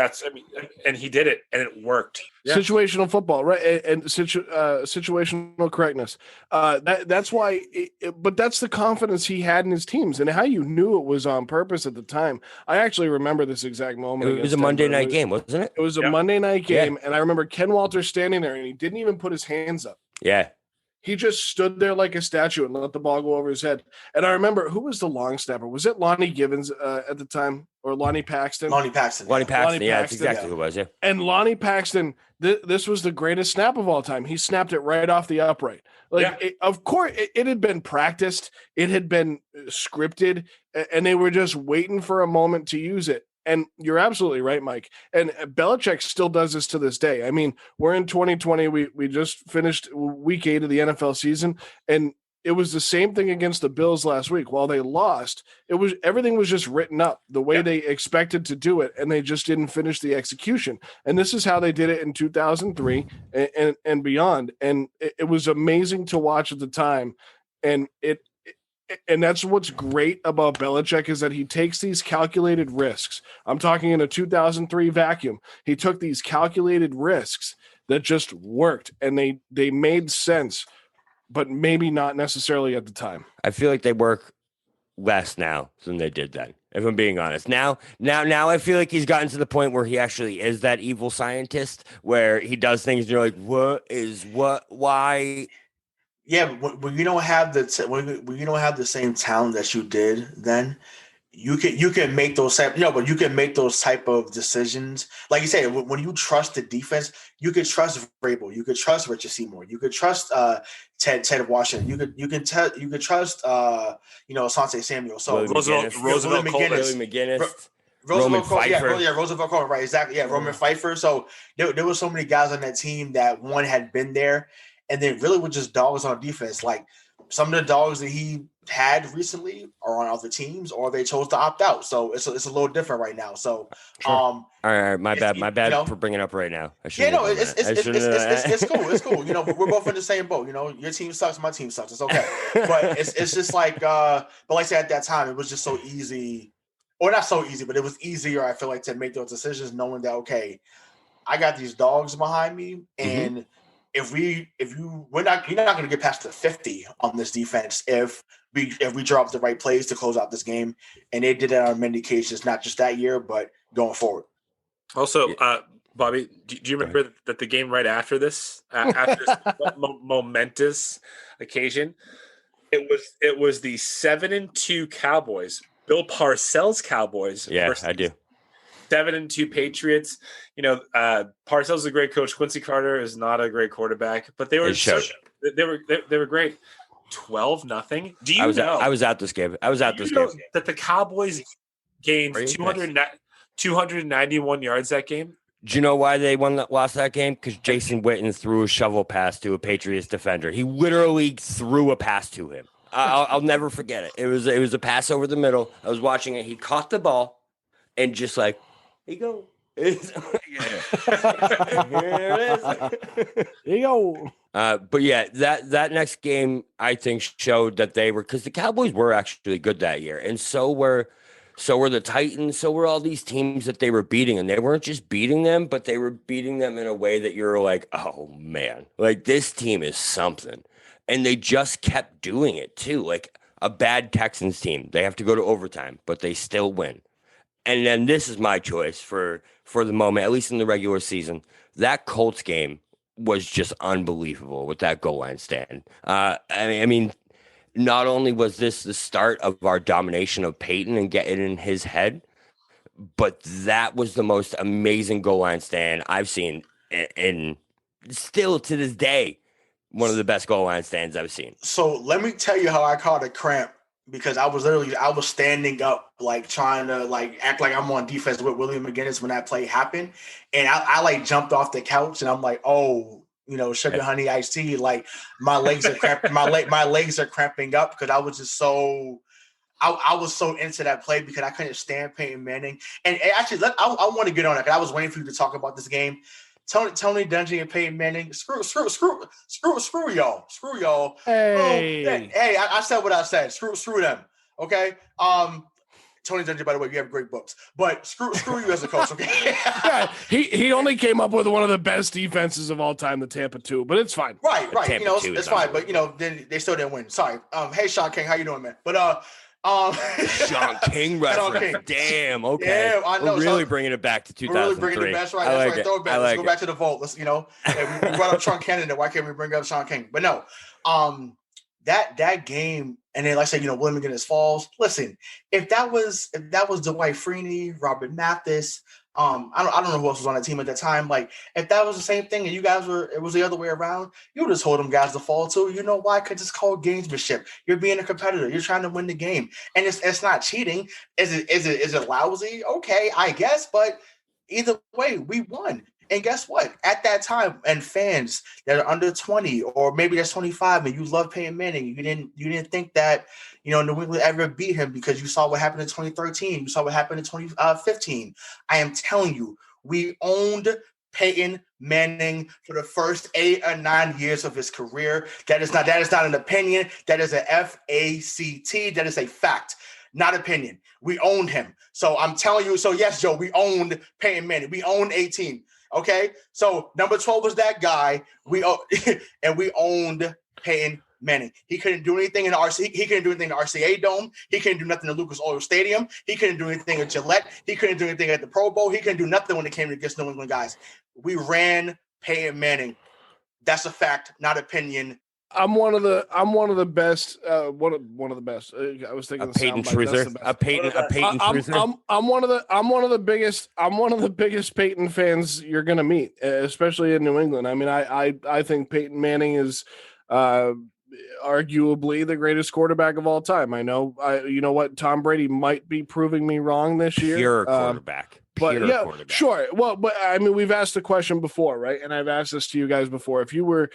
and he did it, and it worked. Yeah. Situational football, right? And situational correctness. That's why. But that's the confidence he had in his teams, and how you knew it was on purpose at the time. I actually remember this exact moment. It was a Monday night game, wasn't it? It was a Monday night game, and I remember Ken Walter standing there, and he didn't even put his hands up. Yeah. He just stood there like a statue and let the ball go over his head. And I remember, who was the long snapper? Was it Lonnie Givens at the time, or Lonnie Paxton? Lonnie Paxton. Yeah, that's exactly who it was. Yeah. And Lonnie Paxton, this was the greatest snap of all time. He snapped it right off the upright. Of course, it had been practiced. It had been scripted, and they were just waiting for a moment to use it. And you're absolutely right, Mike. And Belichick still does this to this day. I mean, we're in 2020. We just finished week 8 of the NFL season, and it was the same thing against the Bills last week. While they lost, everything was just written up the way they expected to do it, and they just didn't finish the execution. And this is how they did it in 2003 and beyond. And it was amazing to watch at the time. And that's what's great about Belichick, is that he takes these calculated risks. I'm talking in a 2003 vacuum. He took these calculated risks that just worked, and they made sense, but maybe not necessarily at the time. I feel like they work less now than they did then, if I'm being honest. Now I feel like he's gotten to the point where he actually is that evil scientist, where he does things and you're like, why? Yeah, when you don't have when you don't have the same talent that you did then, you can make those but you can make those type of decisions. Like you said, when you trust the defense, you could trust Vrabel, you could trust Richard Seymour, you could trust Ted Washington, you could trust Asante Samuel. So Roosevelt McGinnis. Roman Pfeiffer. Roosevelt Coleman, right? Exactly. Yeah, Roman Pfeiffer. So there were so many guys on that team that one had been there. And they really were just dogs on defense. Like, some of the dogs that he had recently are on other teams, or they chose to opt out. So it's a little different right now. So, sure. All right, my bad for bringing it up right now. It's cool. It's cool. We're both in the same boat. Your team sucks, my team sucks. It's okay. But it's just like, but like I said, at that time, it was just so easy, or not so easy, but it was easier, I feel like, to make those decisions, knowing that, okay, I got these dogs behind me, and you're not going to get past the 50 on this defense if we drop the right plays to close out this game. And they did it on many occasions, not just that year, but going forward. Also, Bobby, do you remember that the game right after this, momentous occasion, it was the 7-2 Cowboys, Bill Parcells Cowboys. Yeah, I do. 7-2 Patriots. Parcells is a great coach. Quincy Carter is not a great quarterback, but they were great. 12-0. Do you know? I was at this game. That the Cowboys gained 291 yards that game. Do you know why they lost that game? Because Jason Witten threw a shovel pass to a Patriots defender. He literally threw a pass to him. I'll never forget it. It was a pass over the middle. I was watching it. He caught the ball and just like, here you go. Here it is. Here you go. But yeah, that next game, I think, showed that they were, because the Cowboys were actually good that year, and so were the Titans, so were all these teams that they were beating, and they weren't just beating them, but they were beating them in a way that you're like, oh man, like this team is something, and they just kept doing it too. Like a bad Texans team, they have to go to overtime, but they still win. And then this is my choice for the moment, at least in the regular season. That Colts game was just unbelievable with that goal line stand. I mean, not only was this the start of our domination of Peyton and getting in his head, but that was the most amazing goal line stand I've seen, and still to this day, one of the best goal line stands I've seen. So let me tell you how I caught a cramp, because I was standing up, like trying to like act like I'm on defense with Willie McGinnis when that play happened. And I like jumped off the couch and I'm like, oh, sugar honey iced tea. Like my legs are cramping, my legs are cramping up, because I was just so I was so into that play because I couldn't stand Peyton Manning. And actually, I want to get on it because I was waiting for you to talk about this game. Tony Dungy and Peyton Manning, screw y'all. Hey, I said what I said. Screw them. Okay. Tony Dungy, by the way, you have great books, but screw you as a coach. Okay. Yeah, he only came up with one of the best defenses of all time, the Tampa 2, but it's fine. Right. It's fine, but then they still didn't win. Sorry. Hey, Sean King, how you doing, man? But Sean King reference. Damn. Okay. Yeah, I know. We're really bringing it back to 2003. We're really bringing it back. That's right. That's right. Throw it back. Let's go back to the vault. Let's, we brought up Sean Cannon. Why can't we bring up Sean King? But no, that game, and then like I said, William McGinnis falls. Listen, if that was Dwight Freeney, Robert Mathis, I don't know who else was on the team at that time. Like, if that was the same thing and it was the other way around, you would just hold them guys to fall too. You know why? Because it's called gamesmanship. You're being a competitor. You're trying to win the game, and it's not cheating. Is it lousy? Okay, I guess, but either way, we won. And guess what? At that time, and fans that are under 20 or maybe that's 25, and you love Peyton Manning, you didn't think that New England ever beat him because you saw what happened in 2013, you saw what happened in 2015. I am telling you, we owned Peyton Manning for the first 8 or 9 years of his career. That is not an opinion. That is a FACT. That is a fact, not opinion. We owned him. So I'm telling you. So yes, Joe, we owned Peyton Manning. We owned 18. Okay, so number 12 was that guy. We owned Peyton Manning. He couldn't do anything in the RCA. He couldn't do anything in the RCA Dome. He couldn't do nothing in Lucas Oil Stadium. He couldn't do anything at Gillette. He couldn't do anything at the Pro Bowl. He couldn't do nothing when it came against New England guys. We ran Peyton Manning. That's a fact, not opinion. I'm one of the best. One of the best. I was thinking a Peyton Truther. A Peyton Truther. I'm one of the biggest Peyton fans you're gonna meet, especially in New England. I mean, I think Peyton Manning is arguably the greatest quarterback of all time. I know. You know what? Tom Brady might be proving me wrong this year. Pure quarterback. But yeah, sure. Well, but I mean, we've asked the question before, right? And I've asked this to you guys before. If you were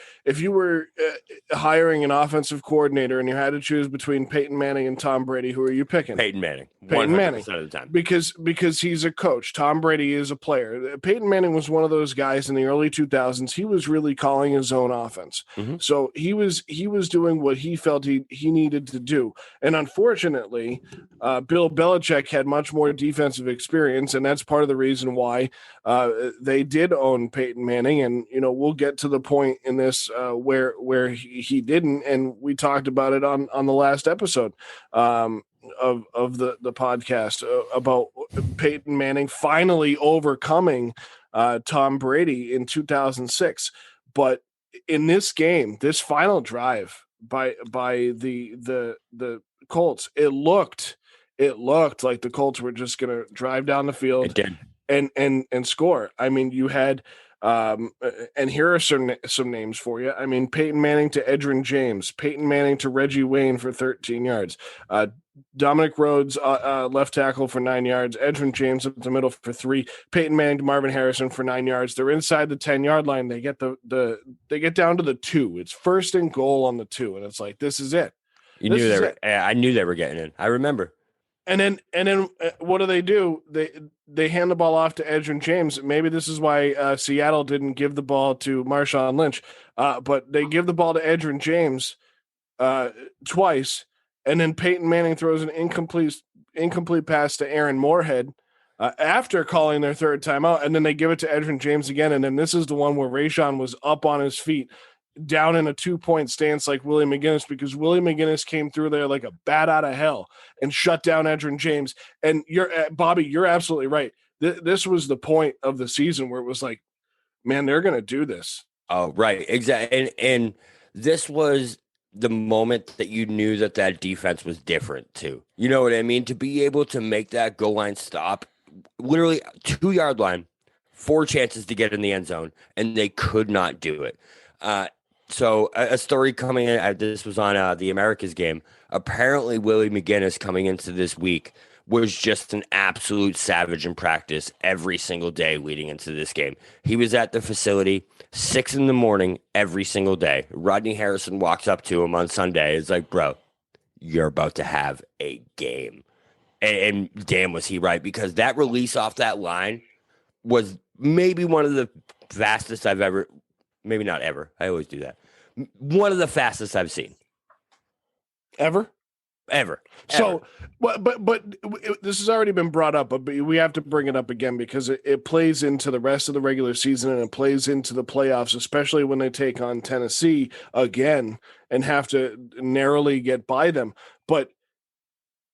hiring an offensive coordinator and you had to choose between Peyton Manning and Tom Brady, who are you picking? Peyton Manning. Peyton Manning. Of the time. Because he's a coach. Tom Brady is a player. Peyton Manning was one of those guys in the early 2000s. He was really calling his own offense. Mm-hmm. So he was doing what he felt he needed to do. And unfortunately, Bill Belichick had much more defensive experience, and that's part of the reason why they did own Peyton Manning. And we'll get to the point in this where he didn't, and we talked about it on the last episode of the podcast about Peyton Manning finally overcoming Tom Brady in 2006. But in this game, this final drive by the Colts, it looked like the Colts were just going to drive down the field. It did. And score. I mean, you had and here are some names for you. I mean, Peyton Manning to Edgerrin James, Peyton Manning to Reggie Wayne for 13 yards, Dominic Rhodes left tackle for 9 yards, Edgerrin James up the middle for 3, Peyton Manning to Marvin Harrison for 9 yards. They're inside the 10-yard line. They get they get down to the 2. It's first and goal on the 2, and it's like, this is it. I knew they were getting in. I remember. And then what do? They hand the ball off to Edgerrin James. Maybe this is why Seattle didn't give the ball to Marshawn Lynch, but they give the ball to Edgerrin James twice, and then Peyton Manning throws an incomplete pass to Aaron Moorhead after calling their third timeout, and then they give it to Edgerrin James again, and then this is the one where Rayshawn was up on his feet, down in a 2-point stance like Willie McGinnis, because Willie McGinnis came through there like a bat out of hell and shut down Edgerrin James. And Bobby, you're absolutely right. This was the point of the season where it was like, man, they're going to do this. Oh, right. Exactly. And this was the moment that you knew that defense was different too. You know what I mean? To be able to make that goal line stop literally 2-yard line, 4 chances to get in the end zone, and they could not do it. So a story coming in, this was on the Americas game. Apparently, Willie McGinnis coming into this week was just an absolute savage in practice every single day leading into this game. He was at the facility 6 a.m. every single day. Rodney Harrison walks up to him on Sunday. It's like, bro, you're about to have a game. And damn, was he right, because that release off that line was maybe one of the fastest I've ever, maybe not ever. I always do that. One of the fastest I've seen. Ever. So, but this has already been brought up, but we have to bring it up again because it plays into the rest of the regular season and it plays into the playoffs, especially when they take on Tennessee again and have to narrowly get by them. But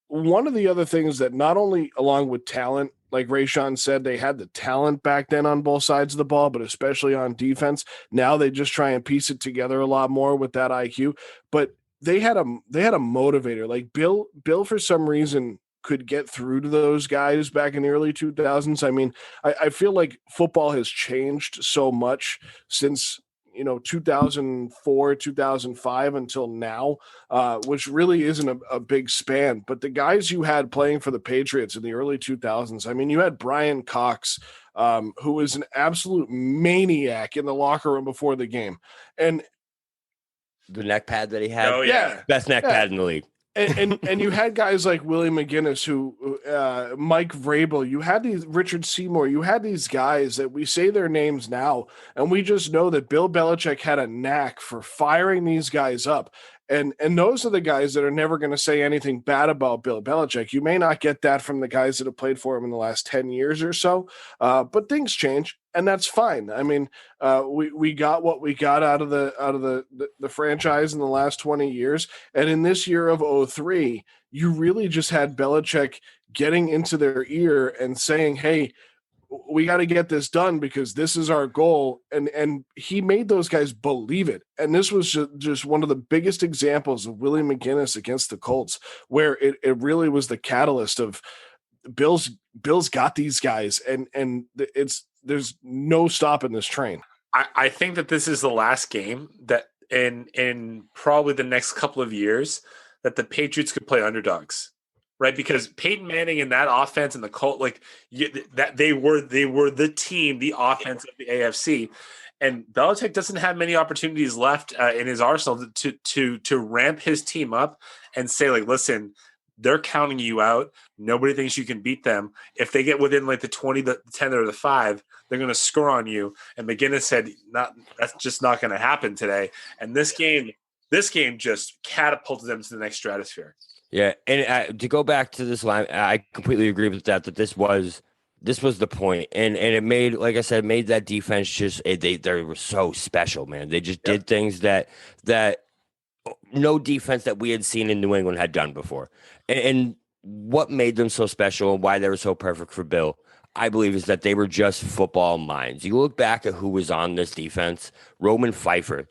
one of the other things that not only along with talent, like Rayshawn said, they had the talent back then on both sides of the ball, but especially on defense. Now they just try and piece it together a lot more with that IQ. But they had a motivator. Like Bill for some reason could get through to those guys back in the early 2000s. I mean, I feel like football has changed so much since 2004, 2005 until now, which really isn't a big span. But the guys you had playing for the Patriots in the early 2000s, I mean, you had Brian Cox, who was an absolute maniac in the locker room before the game. And the neck pad that he had. Oh, yeah. Best neck pad in the league. And you had guys like Willie McGinnis, who Mike Vrabel, you had these Richard Seymour, you had these guys that we say their names now, and we just know that Bill Belichick had a knack for firing these guys up. And those are the guys that are never going to say anything bad about Bill Belichick. You may not get that from the guys that have played for him in the last 10 years or so, but things change, and that's fine. I mean, we got what we got out of the franchise in the last 20 years, and in this year of 2003, you really just had Belichick getting into their ear and saying, hey, we got to get this done because this is our goal. And he made those guys believe it. And this was just one of the biggest examples of Willie McGinnis against the Colts, where it really was the catalyst of Bill's got these guys, and there's no stopping this train. I think that this is the last game that in probably the next couple of years that the Patriots could play underdogs. Right, because Peyton Manning in that offense and the Colt, that they were the team, the offense of the AFC, and Belichick doesn't have many opportunities left in his arsenal to ramp his team up and say, like, listen, they're counting you out. Nobody thinks you can beat them. If they get within like the 20, the 10, or the 5, they're going to score on you. And McGinnis said, that's just not going to happen today. And this game just catapulted them to the next stratosphere. Yeah, and to go back to this line, I completely agree with that this was the point, and it made, like I said, made that defense just they were so special, man. They just did things that no defense that we had seen in New England had done before, and what made them so special and why they were so perfect for Bill, I believe, is that they were just football minds. You look back at who was on this defense: Roman Pfeiffer,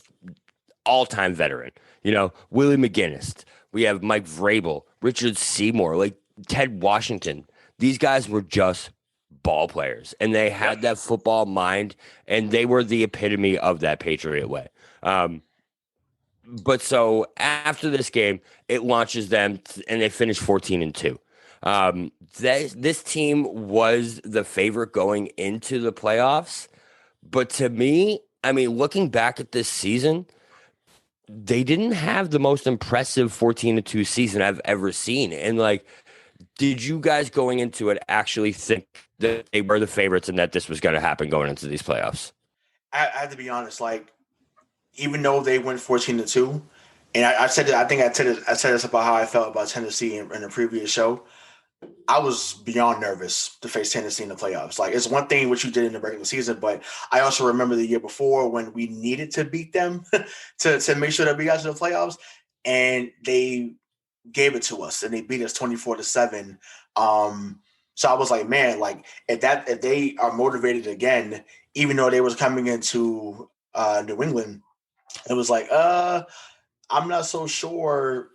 all-time veteran. Willie McGinnis. We have Mike Vrabel, Richard Seymour, like Ted Washington. These guys were just ball players, and they had that football mind, and they were the epitome of that Patriot way. But so after this game, it launches them, and they finish 14-2. This team was the favorite going into the playoffs, but to me, I mean, looking back at this season, they didn't have the most impressive 14-2 season I've ever seen. And did you guys going into it actually think that they were the favorites and that this was going to happen going into these playoffs? I have to be honest, even though they went 14-2, and I said this about how I felt about Tennessee in the previous show. I was beyond nervous to face Tennessee in the playoffs. It's one thing what you did in the regular season, but I also remember the year before when we needed to beat them to make sure that we got to the playoffs, and they gave it to us and they beat us 24-7. So I was like, man, if they are motivated again, even though they was coming into New England, it was I'm not so sure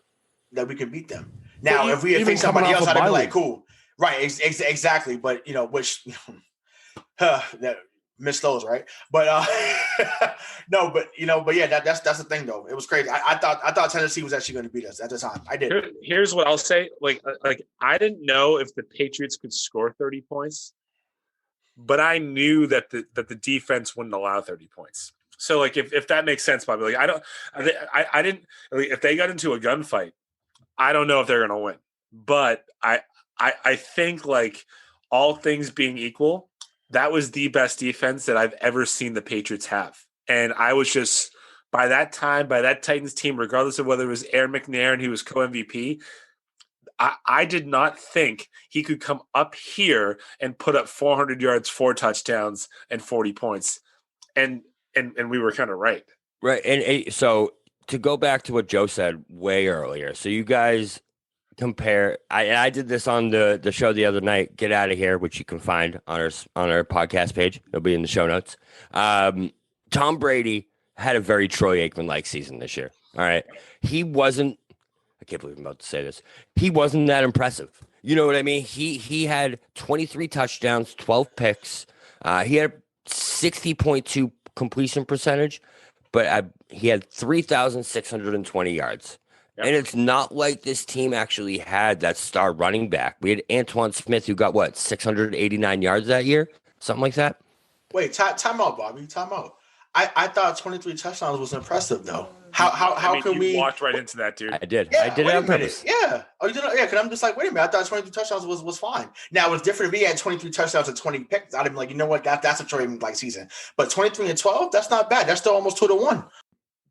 that we could beat them. Now, if we had faced somebody else, I'd be like, cool. Right, exactly. But which that missed those, right? But no, but yeah, that's the thing though. It was crazy. I thought Tennessee was actually going to beat us at the time. I did. Here's what I'll say: like I didn't know if the Patriots could score 30 points, but I knew that the defense wouldn't allow 30 points. So like if that makes sense, Bobby, like I didn't like, if they got into a gunfight, I don't know if they're going to win, but I think like all things being equal, that was the best defense that I've ever seen the Patriots have. And I was just, by that Titans team, regardless of whether it was Aaron McNair and he was co-MVP, I did not think he could come up here and put up 400 yards, 4 touchdowns, and 40 points. And we were kind of right. Right. And so to go back to what Joe said way earlier, so you guys compare. I did this on the show the other night, Get Out of Here, which you can find on our podcast page. It'll be in the show notes. Tom Brady had a very Troy Aikman-like season this year. All right. He wasn't, I can't believe I'm about to say this. He wasn't that impressive. You know what I mean? He had 23 touchdowns, 12 picks. He had 60.2 completion percentage, but he had 3,620 yards. Yep. And it's not like this team actually had that star running back. We had Antoine Smith, who got 689 yards that year? Something like that? Wait, time out, Bobby. Time out. I thought 23 touchdowns was impressive, though. How can we walked right into that, dude? I did. Yeah, I did it on purpose. Yeah. Oh, you did it? Yeah, because I'm just like, wait a minute. I thought 23 touchdowns was fine. Now, it was different if he had 23 touchdowns and 20 picks. I'd have been like, you know what? That's a Troy like season. But 23 and 12, that's not bad. That's still almost 2-1.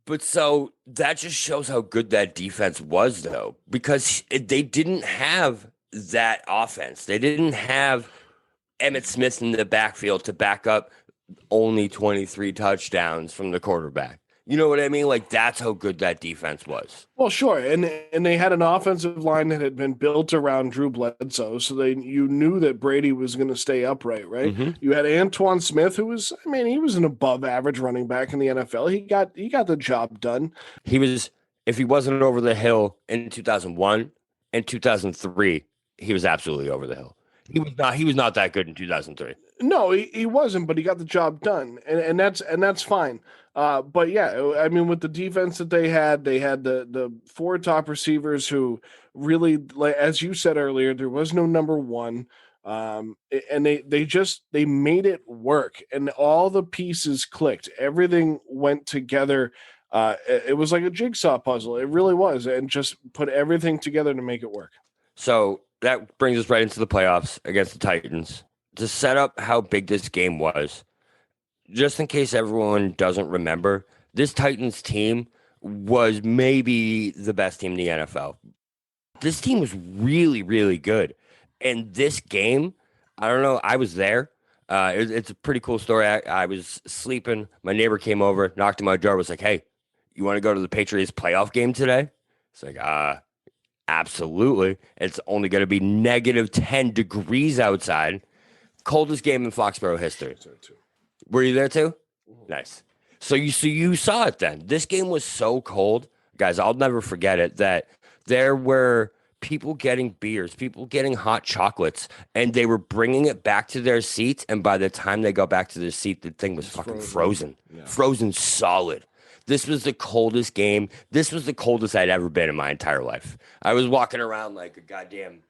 But so that just shows how good that defense was, though, because they didn't have that offense. They didn't have Emmitt Smith in the backfield to back up only 23 touchdowns from the quarterback. You know what I mean? Like, that's how good that defense was. Well, sure. And they had an offensive line that had been built around Drew Bledsoe, so you knew that Brady was going to stay upright, right? Mm-hmm. You had Antoine Smith, who was, he was an above average running back in the NFL. He got the job done. He was, if he wasn't over the hill in 2001 and 2003, he was absolutely over the hill. He was not that good in 2003. No, he wasn't, but he got the job done, and that's fine. But yeah, with the defense that they had the 4 top receivers who really, like as you said earlier, there was no number one, and they made it work, and all the pieces clicked. Everything went together. It was like a jigsaw puzzle. It really was, and just put everything together to make it work. So that brings us right into the playoffs against the Titans. To set up how big this game was, just in case everyone doesn't remember, this Titans team was maybe the best team in the NFL. This team was really, really good. And this game, I don't know, I was there. It's a pretty cool story. I was sleeping. My neighbor came over, knocked on my door, was like, hey, you want to go to the Patriots playoff game today? It's like, absolutely. It's only going to be negative 10 degrees outside. Coldest game in Foxborough history. Were you there too? Nice. So you saw it then. This game was so cold. Guys, I'll never forget it, that there were people getting beers, people getting hot chocolates, and they were bringing it back to their seats, and by the time they got back to their seat, the thing was fucking frozen. Yeah. Frozen solid. This was the coldest game. This was the coldest I'd ever been in my entire life. I was walking around like a goddamn,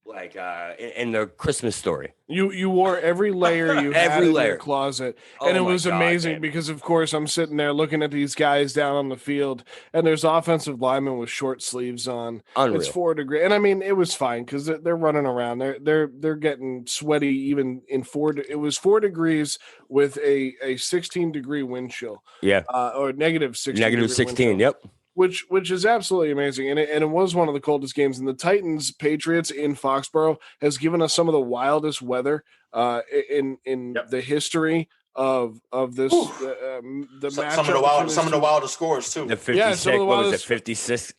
in the Christmas Story. You wore every layer you had in your closet. And it was amazing because, of course, I'm sitting there looking at these guys down on the field, and there's offensive linemen with short sleeves on. Unreal. It's 4 degrees. And it was fine because they're running around. They're getting sweaty even in 4. It was 4 degrees with a 16-degree wind chill. Yeah. Or negative 16. Negative 16, yep. Which is absolutely amazing. And it was one of the coldest games. And the Titans Patriots in Foxborough has given us some of the wildest weather in the history of this. Some of the wildest scores too. The 56, what was it, 56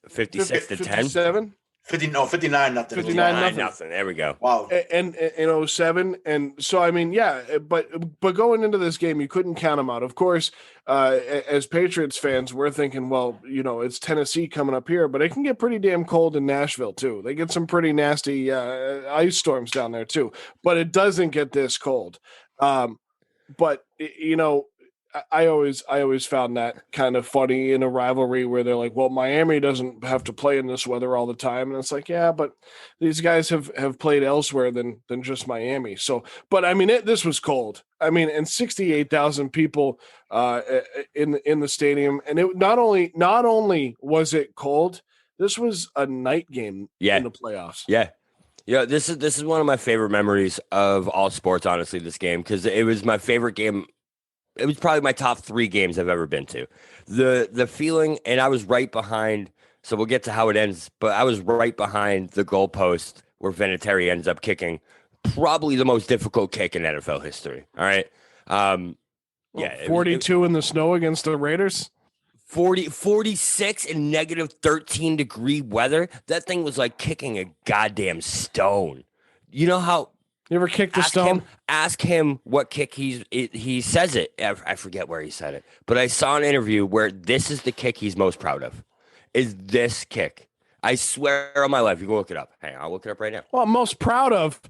to 10? 57? 59 nothing. 59 nothing. There we go. Wow. And in 07. And so, I mean, yeah, but going into this game, you couldn't count them out. Of course, as Patriots fans, we're thinking, well, it's Tennessee coming up here, but it can get pretty damn cold in Nashville too. They get some pretty nasty ice storms down there too, but it doesn't get this cold. But I always found that kind of funny in a rivalry where they're like, well, Miami doesn't have to play in this weather all the time. And it's like, yeah, but these guys have played elsewhere than just Miami. So, but I mean, this was cold. I mean, and 68,000 people in the stadium. And it not only was it cold, this was a night game in the playoffs. Yeah. Yeah, this is one of my favorite memories of all sports, honestly, this game, because it was my favorite game. It was probably my top 3 games I've ever been to. The feeling, and I was right behind, so we'll get to how it ends, but I was right behind the goalpost where Vinatieri ends up kicking probably the most difficult kick in NFL history. All right. 42 in the snow against the Raiders. 46 in negative 13 degree weather. That thing was like kicking a goddamn stone. You know how... You ever kicked a stone? Ask him what kick he says it. I forget where he said it, but I saw an interview where this is the kick he's most proud of. Is this kick? I swear on my life. You can look it up. Hang on, I'll look it up right now. Well, most proud of,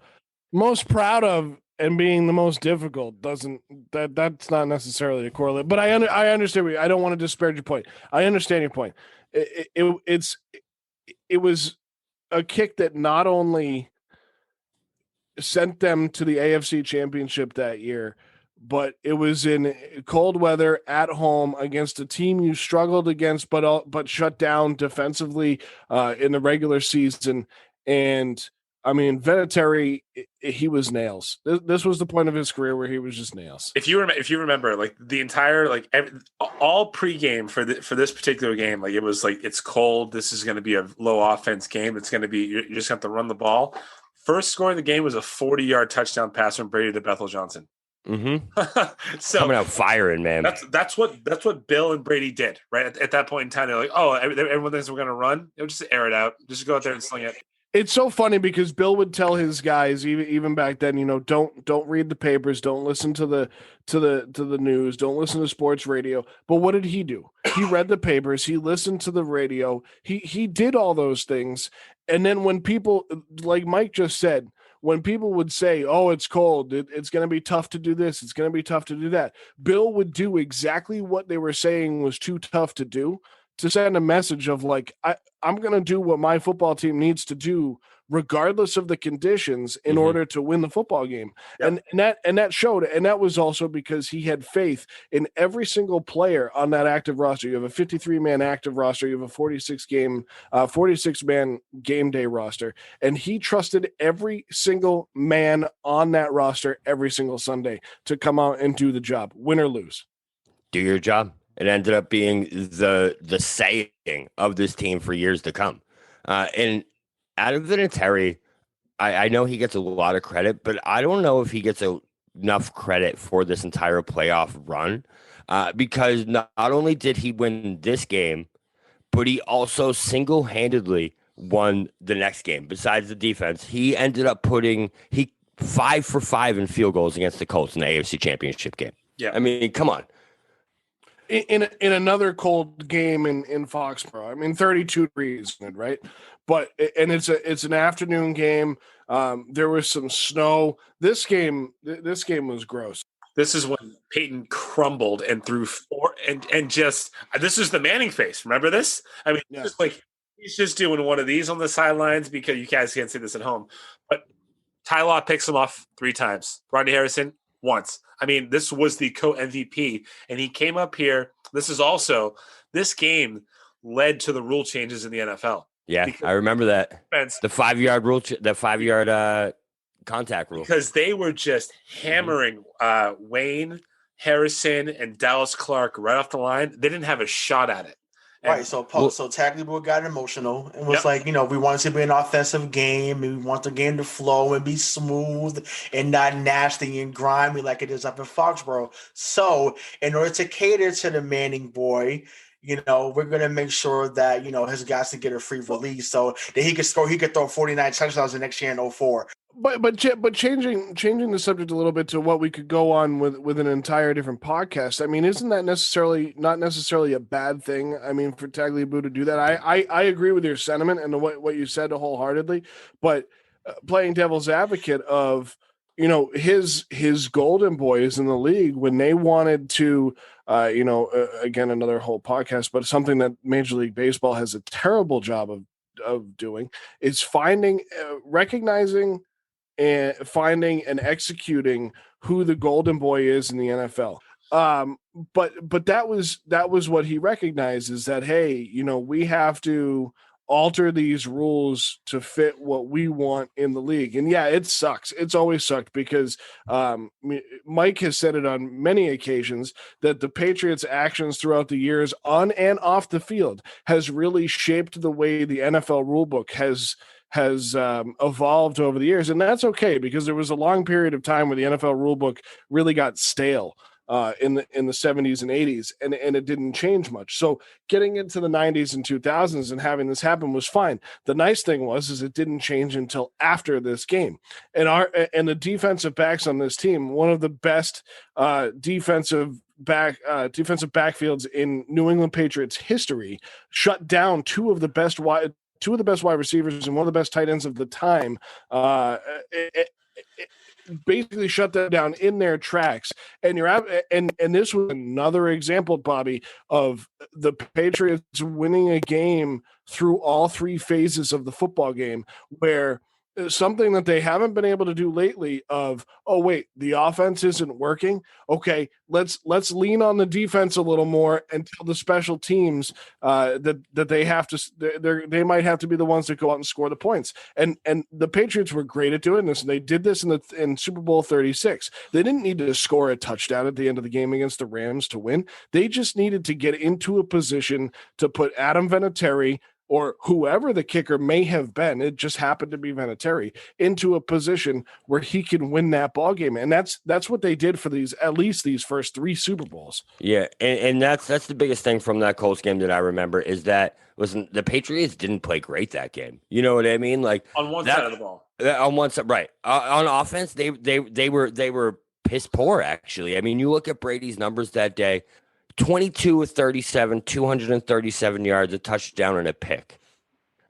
and being the most difficult that's not necessarily a correlate. But I understand. I don't want to disparage your point. I understand your point. It was a kick that not only sent them to the AFC Championship that year, but it was in cold weather at home against a team you struggled against, but shut down defensively in the regular season. And I mean, Vinatieri, he was nails. This was the point of his career where he was just nails. If you remember, like the entire all pregame for this particular game, like it was like it's cold. This is going to be a low offense game. It's going to be you just have to run the ball. First score of the game was a 40-yard touchdown pass from Brady to Bethel Johnson. Mm-hmm. So coming out firing, man. That's what Bill and Brady did, right? At that point in time, they're like, oh, everyone thinks we're going to run. They'll just air it out. Just go out there and sling it. It's so funny because Bill would tell his guys, even back then, don't read the papers, don't listen to the news, don't listen to sports radio. But what did he do? He read the papers, he listened to the radio, he did all those things. And then when people, like Mike just said, when people would say, oh, it's cold, it's going to be tough to do this, it's going to be tough to do that, Bill would do exactly what they were saying was too tough to do, to send a message of like, I'm going to do what my football team needs to do regardless of the conditions in order to win the football game. Yep. And that showed, and that was also because he had faith in every single player on that active roster. You have a 53-man active roster, you have a 46-man game day roster, and he trusted every single man on that roster every single Sunday to come out and do the job, win or lose. Do your job. It ended up being the saying of this team for years to come. And out of Vinatieri, I know he gets a lot of credit, but I don't know if he gets enough credit for this entire playoff run because not only did he win this game, but he also single-handedly won the next game. Besides the defense, he ended up putting 5 for 5 in field goals against the Colts in the AFC Championship game. Yeah, I mean, come on. In another cold game in Foxborough, I mean, 32 degrees, right? But it's an afternoon game. There was some snow. This game was gross. This is when Peyton crumbled and threw 4 and just this is the Manning face. Remember this? I mean, just like he's just doing one of these on the sidelines because you guys can't see this at home. But Ty Law picks him off 3 times. Rodney Harrison once. I mean, this was the co-MVP, and he came up here. This game led to the rule changes in the NFL. Yeah, I remember that. The 5-yard rule, the 5-yard contact rule. Because they were just hammering Wayne, Harrison, and Dallas Clarke right off the line. They didn't have a shot at it. Right, so Tagliabue got emotional and was like, we want it to be an offensive game, and we want the game to flow and be smooth and not nasty and grimy like it is up in Foxborough. So, in order to cater to the Manning boy, we're going to make sure that, his guys can get a free release so that he could throw 49 touchdowns the next year in 04. But changing the subject a little bit to what we could go on with an entire different podcast. I mean, isn't that not necessarily a bad thing? I mean, for Tagliabue to do that, I agree with your sentiment and what you said wholeheartedly. But playing devil's advocate of his golden boys in the league when they wanted to, again another whole podcast, but something that Major League Baseball has a terrible job of doing is recognizing and finding and executing who the golden boy is in the NFL. But that was what he recognized, is that, hey, we have to alter these rules to fit what we want in the league. And yeah, it sucks. It's always sucked because Mike has said it on many occasions that the Patriots' actions throughout the years on and off the field has really shaped the way the NFL rulebook has evolved over the years. And that's okay, because there was a long period of time where the NFL rulebook really got stale in the 70s and 80s, and it didn't change much. So getting into the 90s and 2000s and having this happen was fine. The nice thing was it didn't change until after this game. And the defensive backs on this team, one of the best defensive backfields in New England Patriots history, shut down two of the best wide receivers and one of the best tight ends of the time. Basically shut them down in their tracks. And this was another example, Bobby, of the Patriots winning a game through all three phases of the football game, where something that they haven't been able to do lately of, oh wait, the offense isn't working. Okay, let's lean on the defense a little more and tell the special teams that they might have to be the ones that go out and score the points. And the Patriots were great at doing this, and they did this in Super Bowl 36. They didn't need to score a touchdown at the end of the game against the Rams to win. They just needed to get into a position to put Adam Vinatieri, or whoever the kicker may have been, it just happened to be Vinatieri, into a position where he can win that ball game. And that's what they did for at least these first three Super Bowls. Yeah, and that's the biggest thing from that Colts game that I remember, is that, listen, the Patriots didn't play great that game. You know what I mean? Like, on one side of the ball. On one side, right. On offense, they were piss poor, actually. I mean, you look at Brady's numbers that day. 22 of 37, 237 yards, a touchdown, and a pick.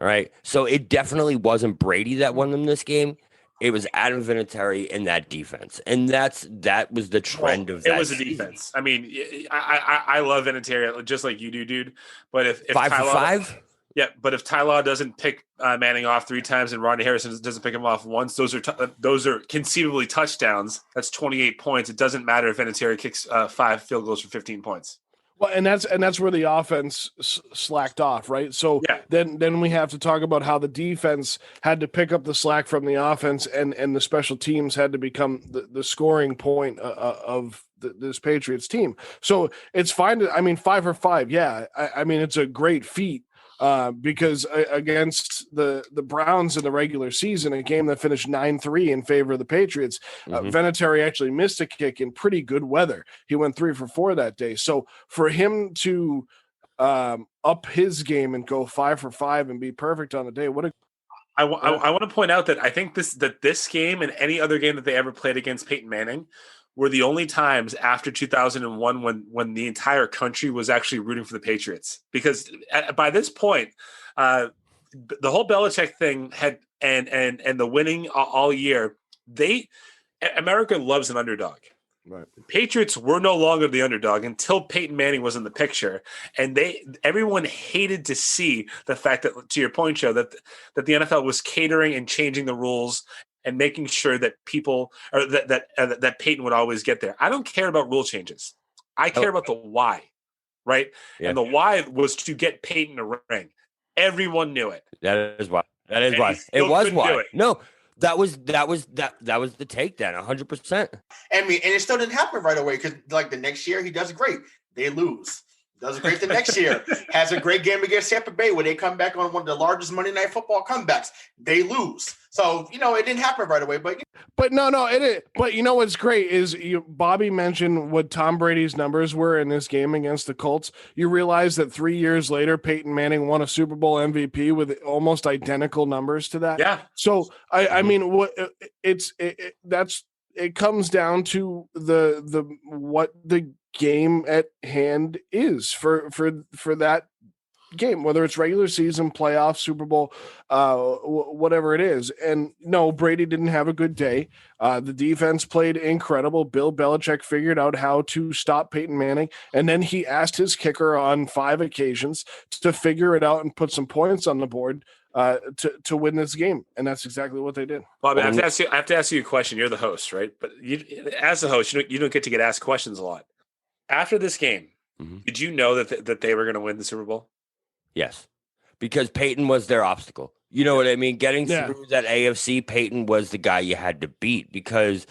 All right. So it definitely wasn't Brady that won them this game. It was Adam Vinatieri in that defense. And that was the trend of that. It was a defense. I mean, I love Vinatieri just like you do, dude. But if 5 for 5? Yeah, but if Ty Law doesn't pick Manning off 3 times and Rodney Harrison doesn't pick him off once, those are conceivably touchdowns. That's 28 points. It doesn't matter if Vinatieri kicks 5 field goals for 15 points. Well, and that's where the offense slacked off, right? So yeah. Then we have to talk about how the defense had to pick up the slack from the offense, and the special teams had to become the scoring point of this Patriots team. So it's fine. 5 for 5. Yeah, I mean, it's a great feat. Because against the Browns in the regular season, a game that finished 9-3 in favor of the Patriots, Vinatieri actually missed a kick in pretty good weather. He went 3 for 4 that day. So for him to up his game and go 5 for 5 and be perfect on the day, I want to point out that I think this game and any other game that they ever played against Peyton Manning were the only times after 2001 when the entire country was actually rooting for the Patriots. Because by this point, the whole Belichick thing had and the winning all year, America loves an underdog. Right. Patriots were no longer the underdog until Peyton Manning was in the picture, and everyone hated to see the fact that, to your point, Joe, that the NFL was catering and changing the rules and making sure that people, or that Peyton would always get there. I don't care about rule changes. I care about the why, right? Yeah. And the why was to get Peyton a ring. Everyone knew it. That is why. It was why. No, that was the take then, 100%. I mean, and it still didn't happen right away because, like, the next year he does great. They lose. Does a great the next year. Has a great game against Tampa Bay where they come back on one of the largest Monday Night Football comebacks. They lose. So, it didn't happen right away. But no, it is. But what's great is Bobby mentioned what Tom Brady's numbers were in this game against the Colts. You realize that 3 years later, Peyton Manning won a Super Bowl MVP with almost identical numbers to that. Yeah. So, I mean, what it comes down to what the game at hand is for that game, whether it's regular season, playoff, Super Bowl, whatever it is. And no, Brady didn't have a good day. The defense played incredible. Bill Belichick figured out how to stop Peyton Manning, and then he asked his kicker on 5 occasions to figure it out and put some points on the board to win this game, and that's exactly what they did. Bobby, I have to ask you a question. You're the host, right? But as the host, you don't get to get asked questions a lot. After this game, did you know that they were going to win the Super Bowl? Yes, because Peyton was their obstacle. You know what I mean? Getting through that AFC, Peyton was the guy you had to beat, because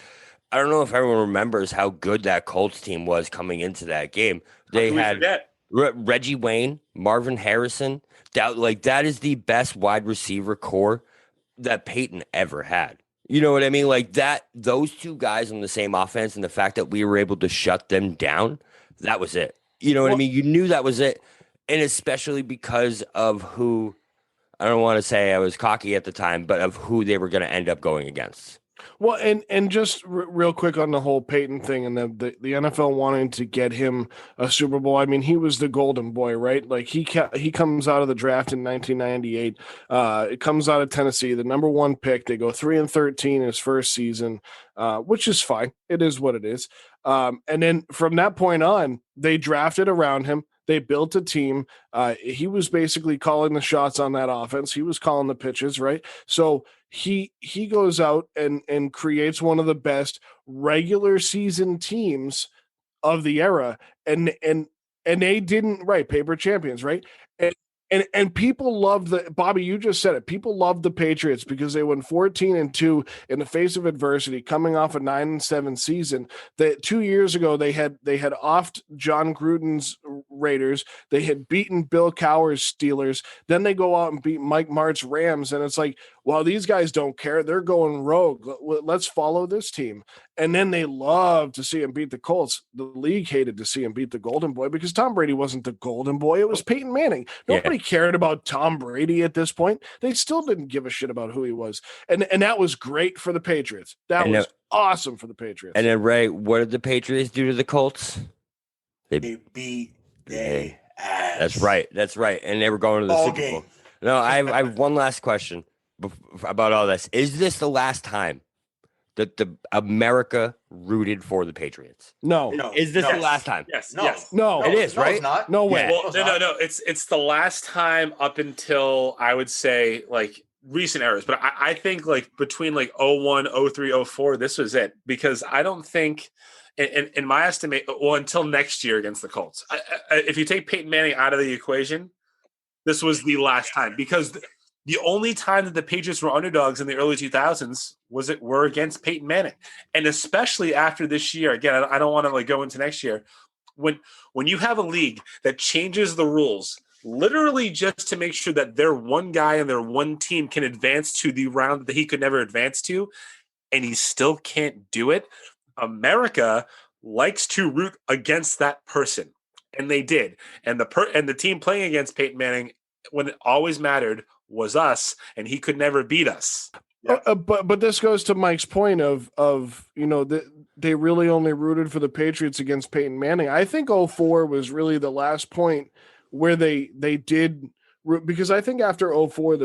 I don't know if everyone remembers how good that Colts team was coming into that game. They had Reggie Wayne, Marvin Harrison. That is the best wide receiver core that Peyton ever had. You know what I mean? Like that, those two guys on the same offense, and the fact that we were able to shut them down, that was it. You know what I mean? You knew that was it. And especially because of who, I don't want to say I was cocky at the time, but of who they were going to end up going against. Well, and just real quick on the whole Peyton thing and the NFL wanting to get him a Super Bowl. I mean, he was the golden boy, right? Like he comes out of the draft in 1998. It comes out of Tennessee, the number 1 pick. They go 3-13 his first season, which is fine. It is what it is. And then from that point on, they drafted around him. They built a team. He was basically calling the shots on that offense. He was calling the pitches, right? So he goes out and creates one of the best regular season teams of the era. And they didn't, right, paper champions, right? And people loved Bobby, you just said it. People loved the Patriots because they went 14-2 in the face of adversity, coming off a 9-7 season. That 2 years ago they had offed John Gruden's Raiders. They had beaten Bill Cowher's Steelers. Then they go out and beat Mike Mart's Rams, and it's like, well, these guys don't care. They're going rogue. Let's follow this team. And then they loved to see him beat the Colts. The league hated to see him beat the Golden Boy because Tom Brady wasn't the Golden Boy. It was Peyton Manning. Nobody cared about Tom Brady at this point. They still didn't give a shit about who he was. And that was great for the Patriots. That was awesome for the Patriots. And then, Ray, what did the Patriots do to the Colts? They beat their ass. That's right. And they were going to the All Super game. Bowl. No, I have one last question about all this. Is this the last time that the America rooted for the Patriots? No. Is this the last time? Yes. No. Yes. No. It is, right? It's not. No way. Yeah. Well, no. It's the last time up until I would say like recent eras, but I think like between like 01, 03, 04, this was it, because I don't think in my estimate, well, until next year against the Colts, if you take Peyton Manning out of the equation, this was the last time, because the only time that the Patriots were underdogs in the early 2000s were against Peyton Manning. And especially after this year, again, I don't want to like go into next year, when you have a league that changes the rules literally just to make sure that their one guy and their one team can advance to the round that he could never advance to, and he still can't do it. America likes to root against that person, and they did. And the team playing against Peyton Manning, when it always mattered, was us, and he could never beat us. But this goes to Mike's point of they really only rooted for the Patriots against Peyton Manning. I think 04 was really the last point where they did, because I think after 04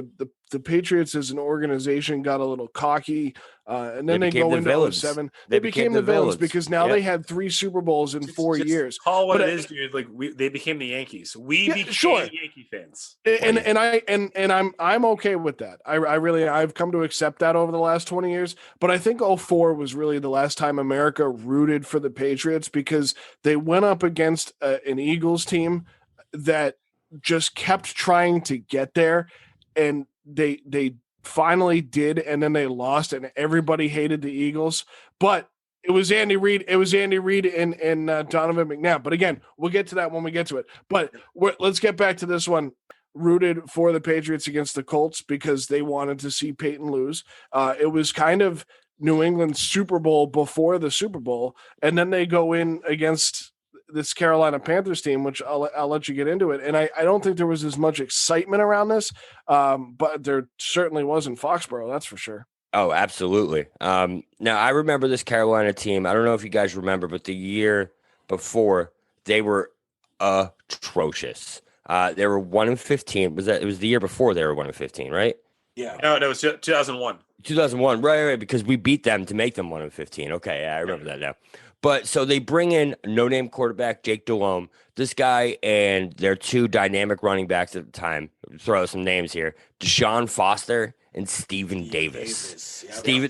the Patriots as an organization got a little cocky, and then they go into 07. They became the villains because now they had 3 Super Bowls in 4 years. Call what it is, dude. Like they became the Yankees. We became Yankee fans. And I'm okay with that. I've come to accept that over the last 20 years. But I think 04 was really the last time America rooted for the Patriots, because they went up against an Eagles team that just kept trying to get there, and they finally did, and then they lost, and everybody hated the Eagles. But It was Andy Reid. It was Andy Reid and Donovan McNabb. But again, we'll get to that when we get to it. But let's get back to this one. Rooted for the Patriots against the Colts because they wanted to see Peyton lose. It was kind of New England's Super Bowl before the Super Bowl, and then they go in against this Carolina Panthers team, which I'll let you get into it. And I don't think there was as much excitement around this, but there certainly was in Foxborough, that's for sure. Oh, absolutely. Now, I remember this Carolina team. I don't know if you guys remember, but the year before, they were atrocious. They were 1-15. It was the year before they were 1-15, right? Yeah. No, it was 2001. 2001, right, because we beat them to make them 1-15. Okay, yeah, I remember that now. But so they bring in no-name quarterback Jake Delhomme. This guy and their two dynamic running backs at the time. Throw some names here: Deshaun Foster and Steven Davis.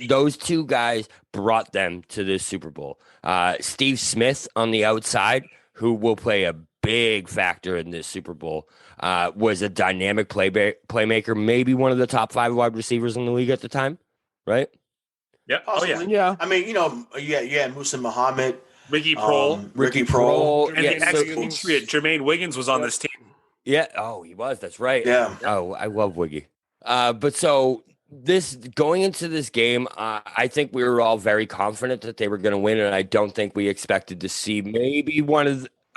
Those two guys brought them to this Super Bowl. Steve Smith on the outside, who will play a big factor in this Super Bowl, was a dynamic playmaker, maybe one of the top 5 wide receivers in the league at the time, right? Yeah. Possibly. Oh, yeah. I mean, Musa Muhammad, Ricky Prohl. Ricky Prohl. And the ex-Patriot Jermaine Wiggins was on this team. Yeah. Oh, he was. That's right. Yeah. Oh, I love Wiggy. But so going into this game, I think we were all very confident that they were going to win, and I don't think we expected to see maybe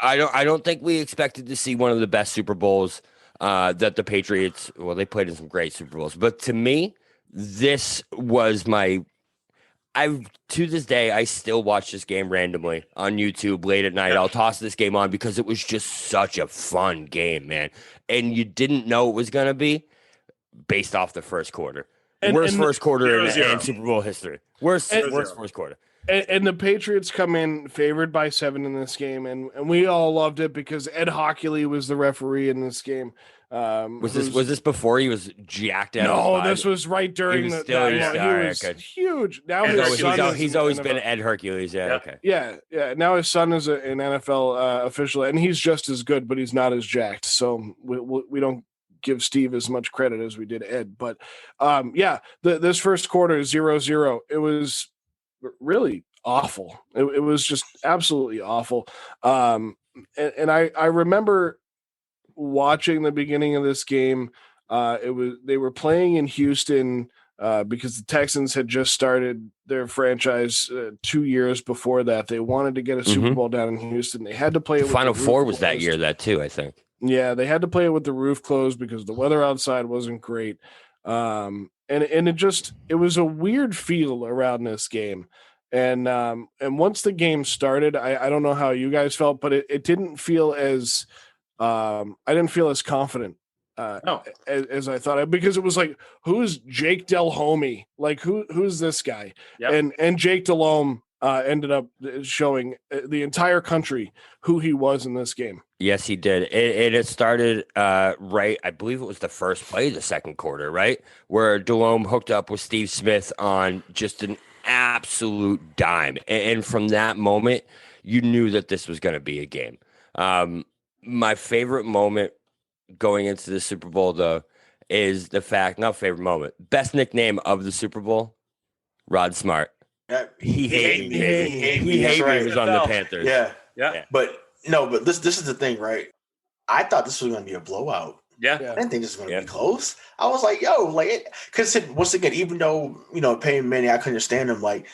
I don't think we expected to see one of the best Super Bowls that the Patriots. Well, they played in some great Super Bowls, but to me, this was to this day, I still watch this game randomly on YouTube late at night. I'll toss this game on because it was just such a fun game, man. And you didn't know it was going to be based off the first quarter. Worst first quarter in Super Bowl history. Worst first quarter. And the Patriots come in favored by 7 in this game, and we all loved it because Ed Hockley was the referee in this game. Was this before he was jacked out? No, this was right during he was huge. Now he's always been Ed Hercules. Yeah, okay. Yeah. Now his son is an NFL official, and he's just as good, but he's not as jacked. So we don't give Steve as much credit as we did Ed. But this first quarter 0-0. It was really awful. It was just absolutely awful. And I remember watching the beginning of this game. They were playing in Houston because the Texans had just started their franchise 2 years before that. They wanted to get a Super Bowl down in Houston. They had to play it with Final Four was that year, that too, I think. Yeah, they had to play it with the roof closed because the weather outside wasn't great. And it was a weird feel around this game. And once the game started, I don't know how you guys felt, but it didn't feel as I didn't feel as confident as I thought, because it was like, who's Jake Delhomme? Like who's this guy? Yep. And Jake Delhomme ended up showing the entire country who he was in this game. Yes, he did. It started right. I believe it was the first play of the second quarter, right? Where Delhomme hooked up with Steve Smith on just an absolute dime. And from that moment, you knew that this was going to be a game. My favorite moment going into the Super Bowl, though, is the fact, not favorite moment, best nickname of the Super Bowl, Rod Smart. He hated me. He hated me. He was on the Panthers. Yeah. But this is the thing, right? I thought this was going to be a blowout. Yeah. I didn't think this was going to be close. I was like, because once again, even though, Peyton Manning, I couldn't stand him, like,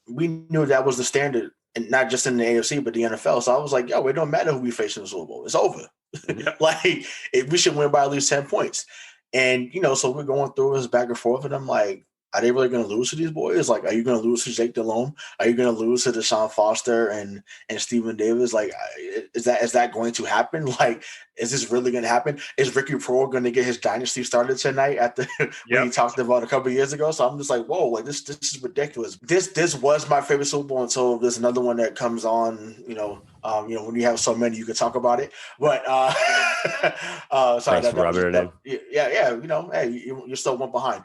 we knew that was the standard, and not just in the AFC, but the NFL. So I was like, it don't matter who we face in the Super Bowl. It's over. Yep. We should win by at least 10 points. And, so we're going through this back and forth, and I'm like, are they really going to lose to these boys? Like, are you going to lose to Jake Delhomme? Are you going to lose to Deshaun Foster and Steven Davis? Like, is that going to happen? Like, is this really going to happen? Is Ricky Prohl going to get his dynasty started tonight after when he talked about a couple of years ago? So I'm just like, whoa, like this is ridiculous. This was my favorite Super Bowl until there's another one that comes on, When you have so many, you can talk about it. But sorry, Thanks for rubbing it in. Yeah. Hey, you're still one behind.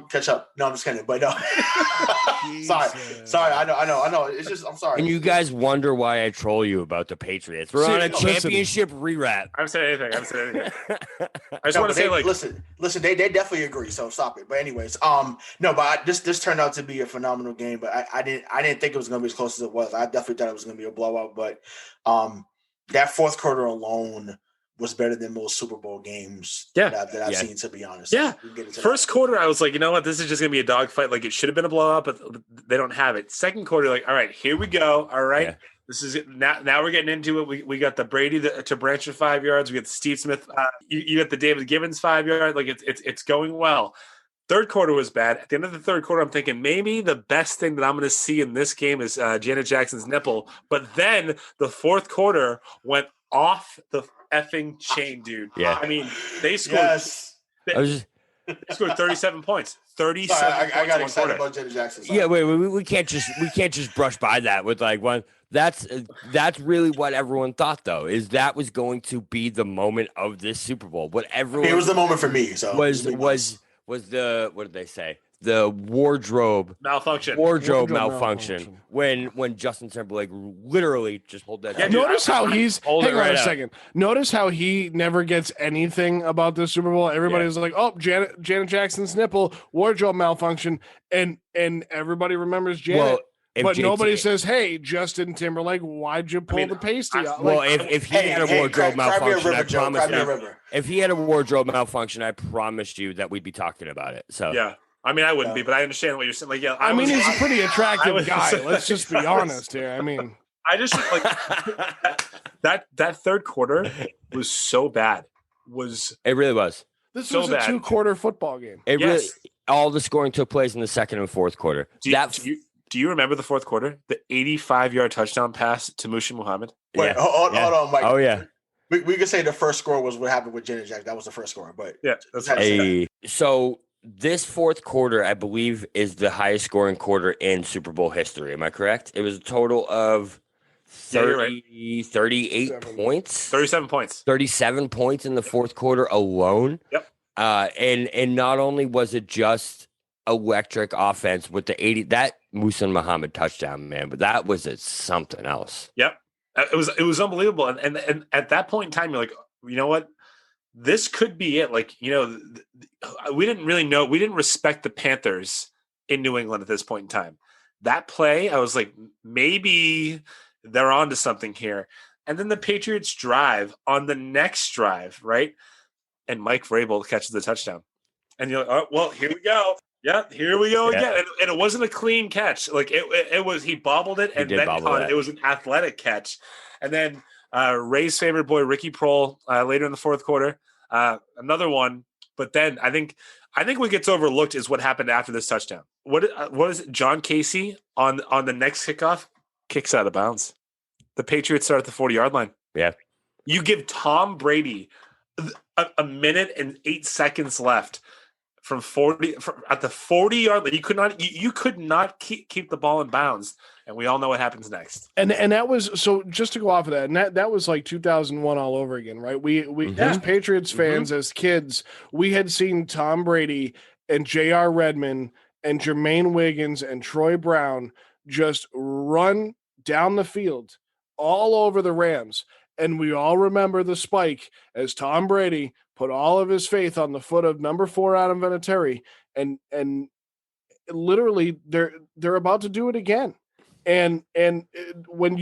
Catch up. No, I'm just kidding. But no, sorry. I know. It's just I'm sorry. And you guys wonder why I troll you about the Patriots. We're on a championship rewrap. I haven't said anything. I just want to say, listen. They definitely agree. So stop it. But anyways, but this turned out to be a phenomenal game. But I didn't think it was going to be as close as it was. I definitely thought it was going to be a blowout. But that fourth quarter alone was better than most Super Bowl games that I've seen, to be honest. Yeah. First quarter, I was like, you know what? This is just going to be a dogfight. Like, it should have been a blowout, but they don't have it. Second quarter, like, all right, here we go. All right. Yeah. This is it. Now we're getting into it. We got the Brady to Branch 5 yards. We got the Steve Smith. You got the David Gibbons 5 yards. Like, it's going well. Third quarter was bad. At the end of the third quarter, I'm thinking maybe the best thing that I'm going to see in this game is Janet Jackson's nipple. But then the fourth quarter went off the effing chain, dude. Yeah. I mean, they scored. Yes. They scored 37 points. 37. Sorry, I got excited about Janet Jackson. Sorry. Yeah, wait, we can't just brush by that with like one. That's really what everyone thought, though, is that was going to be the moment of this Super Bowl. What everyone it was the moment for me. So was the, what did they say? The wardrobe malfunction when Justin Timberlake literally just pulled that. Yeah, notice how he's hang on a second. Notice how he never gets anything about this Super Bowl. Everybody's like, "Oh, Janet Jackson's nipple, wardrobe malfunction," and everybody remembers Janet. Well, but nobody says, "Hey, Justin Timberlake, why'd you pull the pasty out?" Well, if he had a wardrobe malfunction, I promise you. If he had a wardrobe malfunction, I promised you that we'd be talking about it. So yeah. I mean, I wouldn't be, but I understand what you're saying. Like, yeah, I mean, he's a pretty attractive guy. Let's just be honest here. I mean, I just like that third quarter was so bad. It really was. This was a 2-quarter football game. Really, all the scoring took place in the second and fourth quarter. Do you remember the fourth quarter? The 85-yard touchdown pass to Mushin Muhammad? Wait, hold on, Mike. Oh, yeah. We could say the first score was what happened with Janet Jackson. That was the first score, but yeah. That's so this fourth quarter, I believe, is the highest scoring quarter in Super Bowl history. Am I correct? It was a total of 38 points. 37 points. 37 points in the fourth quarter alone. Yep. And not only was it just electric offense with the that Muhsin Muhammad touchdown, man, but that was something else. Yep. It was unbelievable. And at that point in time, you're like, you know what? This could be it. Like, you know, we didn't really know. We didn't respect the Panthers in New England at this point in time. That play, I was like, maybe they're onto something here. And then the Patriots drive on the next drive, right? And Mike Vrabel catches the touchdown. And you're like, oh, well, here we go. Yeah, here we go again. And it wasn't a clean catch. Like it was, he bobbled it and then caught it. It was an athletic catch. And then Ray's favorite boy, Ricky Prohl, later in the fourth quarter, another one. But then I think what gets overlooked is what happened after this touchdown. What is it? John Casey on the next kickoff kicks out of bounds. The Patriots start at the 40-yard line. Yeah. You give Tom Brady a minute and 8 seconds left from at the 40-yard line. You could not keep the ball in bounds. And we all know what happens next. And that was, so just to go off of that, and that was like 2001 all over again, right? We as Patriots fans, as kids, we had seen Tom Brady and J.R. Redmond and Jermaine Wiggins and Troy Brown just run down the field all over the Rams. And we all remember the spike as Tom Brady put all of his faith on the foot of number 4 Adam Vinatieri, and literally they're about to do it again. And when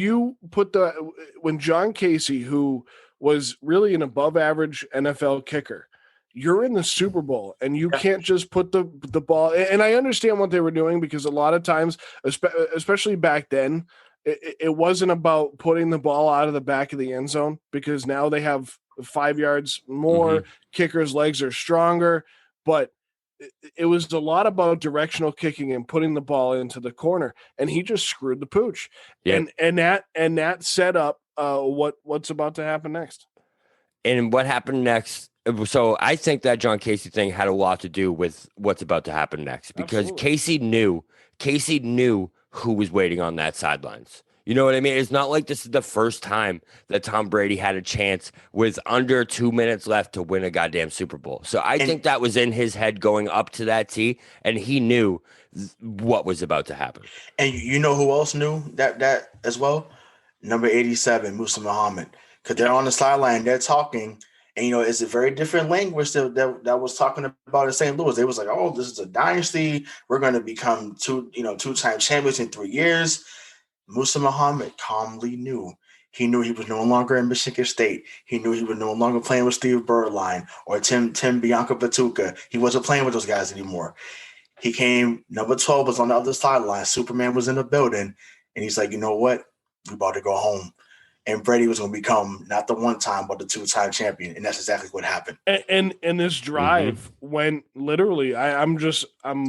John Casey, who was really an above average NFL kicker, you're in the Super Bowl and you can't just put the ball. And I understand what they were doing, because a lot of times, especially back then, it wasn't about putting the ball out of the back of the end zone, because now they have 5 yards more. Kickers' legs are stronger, but it was a lot about directional kicking and putting the ball into the corner, and he just screwed the pooch. And that set up what's about to happen next. And what happened next? So I think that John Casey thing had a lot to do with what's about to happen next, because Casey knew who was waiting on that sidelines. You know what I mean? It's not like this is the first time that Tom Brady had a chance with under 2 minutes left to win a goddamn Super Bowl. So I think that was in his head going up to that tee, and he knew what was about to happen. And you know who else knew that as well? Number 87, Musa Muhammad. Because they're on the sideline, they're talking, and it's a very different language that was talking about in St. Louis. They was like, "Oh, this is a dynasty. We're going to become two-time champions in 3 years." Musa Muhammad calmly knew. He knew he was no longer in Michigan State. He knew he was no longer playing with Steve Berline or Tim Bianca Batuka. He wasn't playing with those guys anymore. He came, number 12 was on the other sideline. Superman was in the building, and he's like, "You know what? We about to go home." And Brady was going to become not the one-time, but the two-time champion, and that's exactly what happened. And this drive went literally. I'm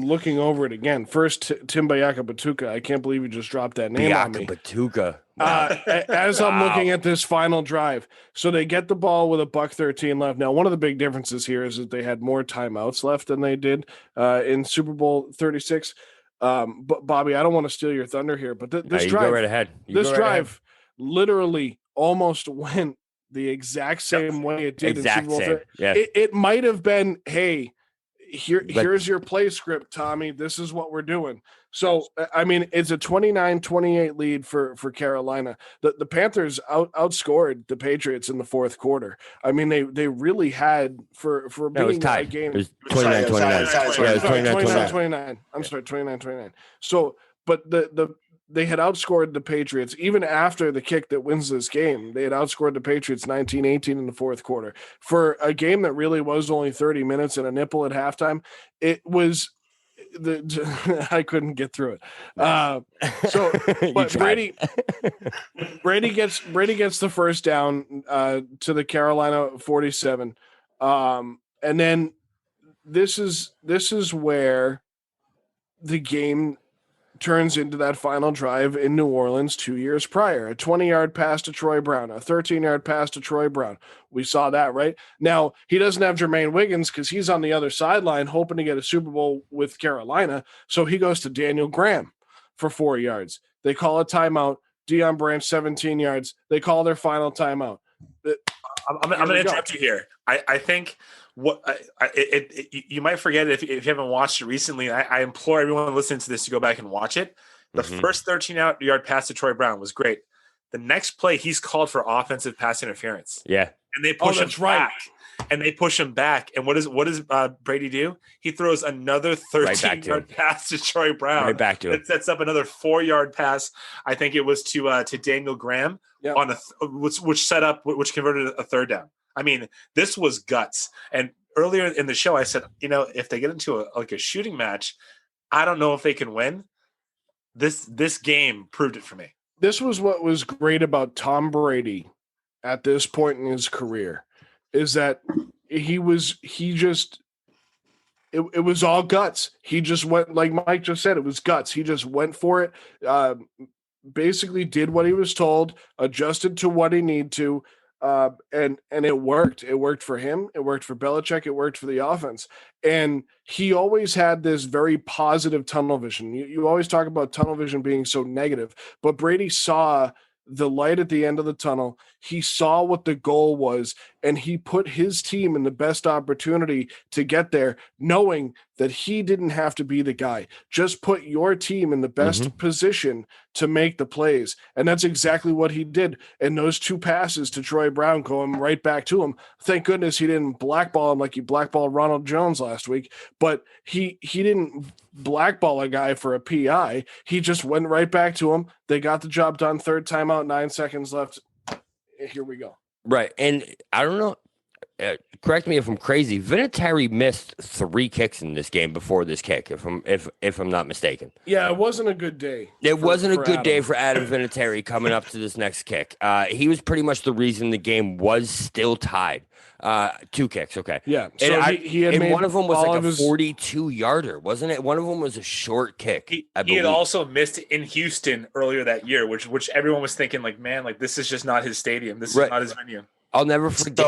looking over it again. First, Tim Bianca Batuka. I can't believe you just dropped that name on me. Batuka. Wow. As I'm looking at this final drive, so they get the ball with $1:13 left. Now, one of the big differences here is that they had more timeouts left than they did in Super Bowl 36. But Bobby, I don't want to steal your thunder here, but this drive, go right ahead. This drive literally almost went the exact same way it did in Super Bowl 30. Yeah. It might have been, hey, here's your play script, Tommy. This is what we're doing. So, I mean, it's a 29-28 lead for Carolina. The Panthers outscored the Patriots in the fourth quarter. I mean, they really had for being a game. It was 29-29. Yeah, it was 29-29. I'm sorry, 29-29. So, but they had outscored the Patriots even after the kick that wins this game. They had outscored the Patriots 19-18 in the fourth quarter. For a game that really was only 30 minutes and a nipple at halftime, it was I couldn't get through it. But Brady gets the first down to the Carolina 47. And then this is where the game turns into that final drive in New Orleans 2 years prior. A 20-yard pass to Troy Brown, a 13-yard pass to Troy Brown. We saw that, right? Now, he doesn't have Jermaine Wiggins because he's on the other sideline hoping to get a Super Bowl with Carolina, so he goes to Daniel Graham for 4 yards. They call a timeout. Deion Branch, 17 yards. They call their final timeout. I'm going to interrupt you here. I think you might forget it if you haven't watched it recently. I implore everyone listening to this to go back and watch it. The first 13-yard pass to Troy Brown was great. The next play, he's called for offensive pass interference. Yeah, and they push him back. And they push him back. And what does Brady do? He throws another 13-yard pass to Troy Brown. Right back to him. It sets up another 4-yard pass. I think it was to Daniel Graham on which converted a third down. I mean, this was guts. And earlier in the show, I said, if they get into a shooting match, I don't know if they can win. This game proved it for me. This was what was great about Tom Brady at this point in his career, is that it was all guts. He just went, like Mike just said, it was guts. He just went for it, basically did what he was told, adjusted to what he needed to, and it worked. It worked for him. It worked for Belichick. It worked for the offense. And he always had this very positive tunnel vision. You always talk about tunnel vision being so negative, but Brady saw the light at the end of the tunnel. He saw what the goal was, and he put his team in the best opportunity to get there, knowing that he didn't have to be the guy. Just put your team in the best position to make the plays. And that's exactly what he did. And those two passes to Troy Brown going right back to him. Thank goodness he didn't blackball him like he blackballed Ronald Jones last week, but he didn't blackball a guy for a PI. He just went right back to him. They got the job done. Third timeout, 9 seconds left. Here we go. Right. And I don't know. Correct me if I'm crazy. Vinatieri missed 3 kicks in this game before this kick, if I'm not mistaken. Yeah, it wasn't a good day. It wasn't a good day for Adam Vinatieri coming up to this next kick. He was pretty much the reason the game was still tied. 2 kicks, okay. Yeah. So he had made one of them was like a 42-yarder, wasn't it? One of them was a short kick. He had also missed in Houston earlier that year, which everyone was thinking, like, man, like this is just not his stadium. This is not his venue. I'll never forget.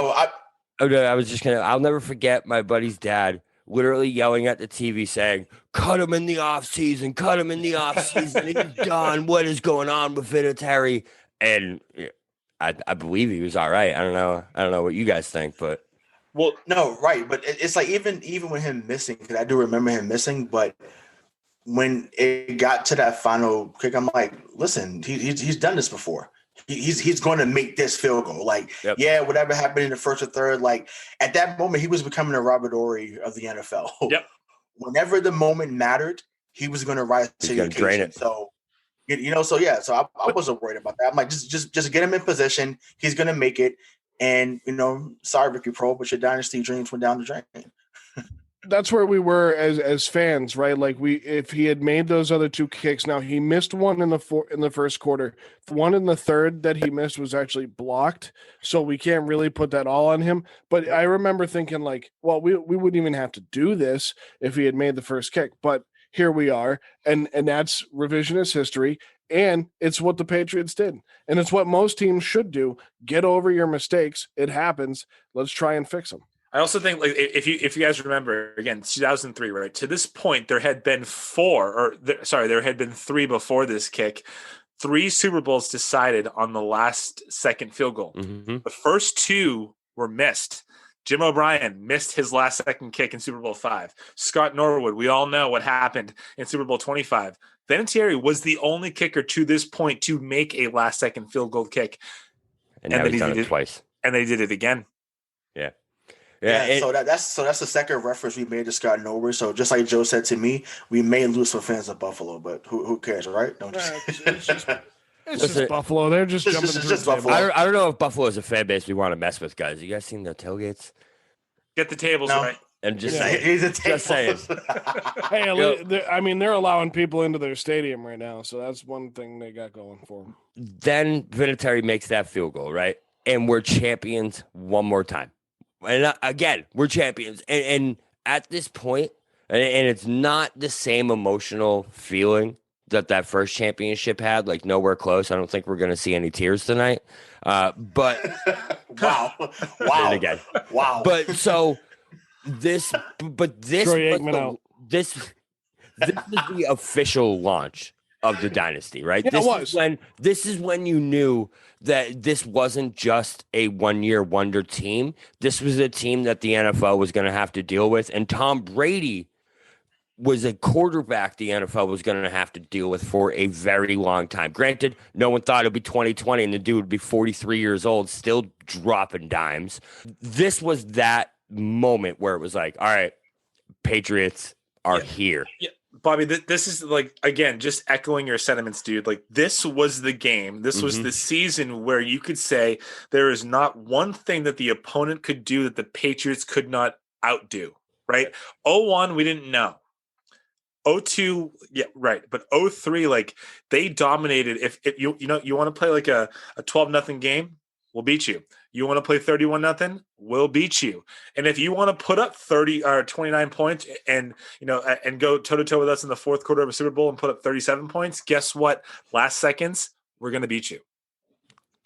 I'll never forget my buddy's dad literally yelling at the TV saying, cut him in the offseason, cut him in the offseason. He's done. What is going on with Vinatieri? And I believe he was all right. I don't know what you guys think, but. Well, no, right. But it's like even with him missing, because I do remember him missing, but when it got to that final kick, I'm like, listen, he's done this before. He's going to make this field goal. Like, yeah, whatever happened in the first or third, like at that moment, he was becoming a Robert Horry of the NFL. Yep. Whenever the moment mattered, he was going to rise to the occasion. So, so I wasn't worried about that. I'm like, just get him in position. He's going to make it. And, sorry, Ricky Pro, but your dynasty dreams went down the drain. That's where we were as fans, right? Like if he had made those other two kicks, now he missed one in the first quarter. The one in the third that he missed was actually blocked, so we can't really put that all on him. But I remember thinking like, well, we wouldn't even have to do this if he had made the first kick. But here we are, and that's revisionist history. And it's what the Patriots did. And it's what most teams should do. Get over your mistakes. It happens. Let's try and fix them. I also think, like, if you guys remember, again, 2003, right? To this point, there had been there had been three before this kick. 3 Super Bowls decided on the last second field goal. Mm-hmm. The first 2 were missed. Jim O'Brien missed his last second kick in Super Bowl 5. Scott Norwood, we all know what happened in Super Bowl 25. Vinatieri was the only kicker to this point to make a last second field goal kick. And now he's done it twice. And they did it again. Yeah. Yeah, so that's the second reference we made to Scott Norwood. So just like Joe said to me, we may lose some fans of Buffalo, but who cares, right? Don't it's just Buffalo. They're just jumping through the Buffalo. I don't know if Buffalo is a fan base we want to mess with, guys. You guys seen the tailgates? Get the tables right. And just he's a table. Just saying. Hey, I mean, they're allowing people into their stadium right now, so that's one thing they got going for them. Then Vinatieri makes that field goal, right? And we're champions one more time. And again, we're champions. And at this point, and it's not the same emotional feeling that first championship had, like nowhere close. I don't think we're going to see any tears tonight. But wow. And again. Wow. But so this is the official launch of the dynasty, right? Yeah, This is when you knew that this wasn't just a one-year wonder team. This was a team that the NFL was going to have to deal with, and Tom Brady was a quarterback the NFL was going to have to deal with for a very long time. Granted, no one thought it would be 2020 and the dude would be 43 years old, still dropping dimes. This was that moment where it was like, all right, Patriots are here. Yeah. Bobby, this is like, again, just echoing your sentiments, dude. Like, this was the game. This was the season where you could say there is not one thing that the opponent could do that the Patriots could not outdo, right? 0-1, we didn't know. 0-2, yeah, right. But 0-3, like, they dominated. If you want to play like a 12-0 game, we'll beat you. You want to play 31-0, we'll beat you. And if you want to put up 30 or 29 points and go toe-to-toe with us in the fourth quarter of a Super Bowl and put up 37 points, guess what? Last seconds, we're going to beat you.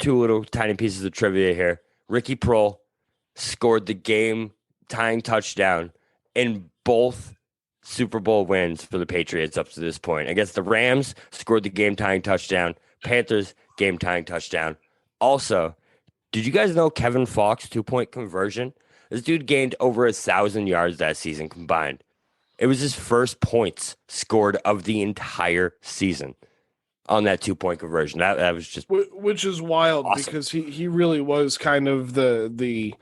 2 little tiny pieces of trivia here. Ricky Prohl scored the game-tying touchdown in both Super Bowl wins for the Patriots up to this point. Against the Rams, scored the game-tying touchdown. Panthers, game-tying touchdown. Also, did you guys know Kevin Falk's 2-point conversion? This dude gained over 1,000 yards that season combined. It was his first points scored of the entire season on that 2-point conversion. That was just, which is wild awesome. Because he really was kind of the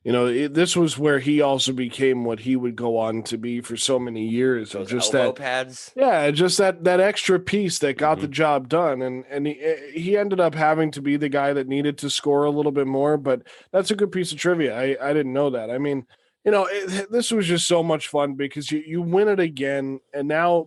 this was where he also became what he would go on to be for so many years. Those just elbow that pads. Yeah, just that extra piece that got the job done, and he ended up having to be the guy that needed to score a little bit more. But that's a good piece of trivia. I didn't know that. I mean, this was just so much fun because you win it again, and now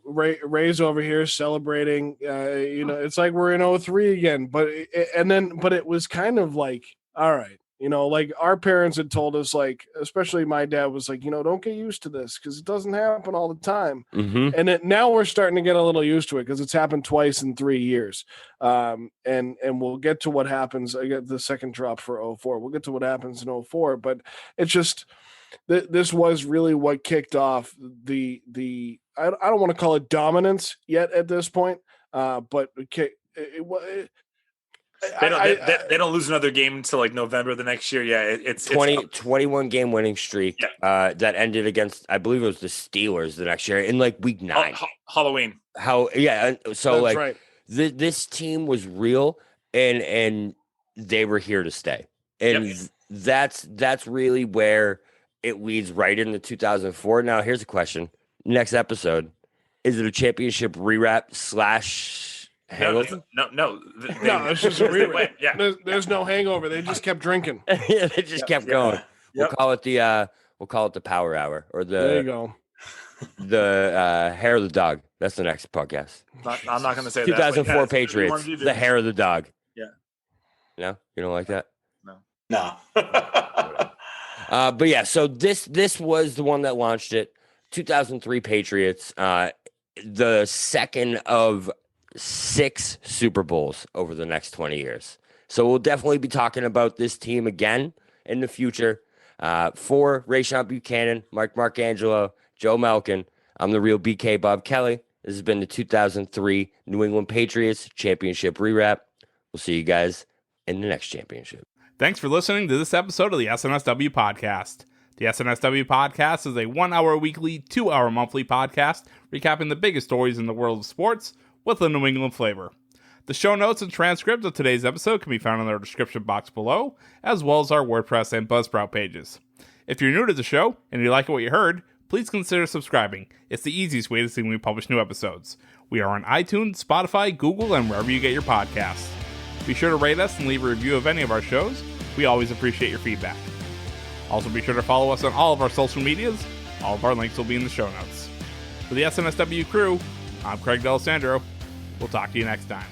Ray's over here celebrating. It's like we're in 0-3 again. But it was kind of like, all right. Like our parents had told us, like, especially my dad was like, don't get used to this because it doesn't happen all the time. And now we're starting to get a little used to it because it's happened twice in 3 years. And we'll get to what happens. I get the second drop for 0-4. We'll get to what happens in 0-4, but it's just, this was really what kicked off the I don't want to call it dominance yet at this point, but they don't lose another game until like November the next year. Yeah, it's 21 game winning streak that ended against, I believe it was the Steelers the next year in like week 9. Halloween. So That's like right. this team was real and they were here to stay. And that's really where it leads right into 2004. Now, here's a question. Next episode, is it a championship rewrap / hangover? No, it's just a rewrap. Yeah. There's no hangover. They just kept drinking. Yeah, they just kept going. We'll call it the Power Hour or there you go. The hair of the dog. That's the next podcast. I'm not going to say 2004 that. Patriots. The hair of the dog. Yeah. No, you don't like that? No. But yeah, so this was the one that launched it. 2003 Patriots, the second of 6 Super Bowls over the next 20 years. So we'll definitely be talking about this team again in the future. For Rayshawn Buchanan, Marcangelo, Joe Malkin, I'm the real BK Bob Kelly. This has been the 2003 New England Patriots Championship Rewrap. We'll see you guys in the next championship. Thanks for listening to this episode of the SNSW Podcast. The SNSW Podcast is a 1-hour weekly, 2-hour monthly podcast recapping the biggest stories in the world of sports with a New England flavor. The show notes and transcript of today's episode can be found in our description box below, as well as our WordPress and Buzzsprout pages. If you're new to the show and you like what you heard, please consider subscribing. It's the easiest way to see when we publish new episodes. We are on iTunes, Spotify, Google, and wherever you get your podcasts. Be sure to rate us and leave a review of any of our shows. We always appreciate your feedback. Also, be sure to follow us on all of our social medias. All of our links will be in the show notes. For the SNSW crew, I'm Craig D'Alessandro. We'll talk to you next time.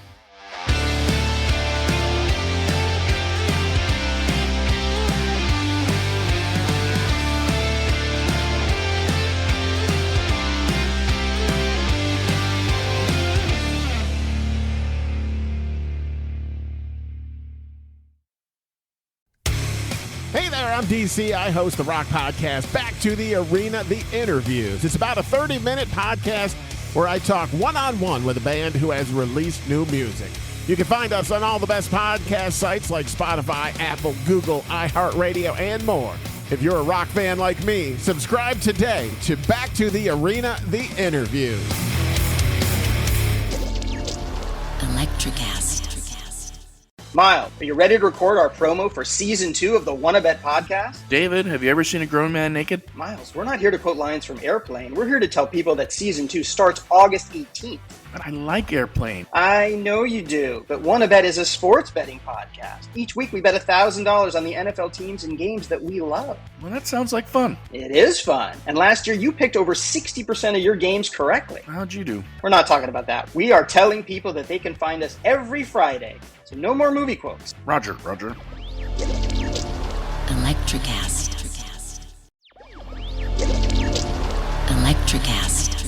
Hey there, I'm DC. I host the rock podcast, Back to the Arena, The Interviews. It's about a 30-minute podcast where I talk one-on-one with a band who has released new music. You can find us on all the best podcast sites like Spotify, Apple, Google, iHeartRadio, and more. If you're a rock fan like me, subscribe today to Back to the Arena, The Interviews. Electricast. Miles, are you ready to record our promo for Season 2 of the Wanna Bet podcast? David, have you ever seen a grown man naked? Miles, we're not here to quote lines from Airplane. We're here to tell people that Season 2 starts August 18th. But I like Airplane. I know you do, but Wanna Bet is a sports betting podcast. Each week we bet $1,000 on the NFL teams and games that we love. Well, that sounds like fun. It is fun. And last year you picked over 60% of your games correctly. How'd you do? We're not talking about that. We are telling people that they can find us every Friday. So no more movie quotes. Roger. Electricast. Electricast.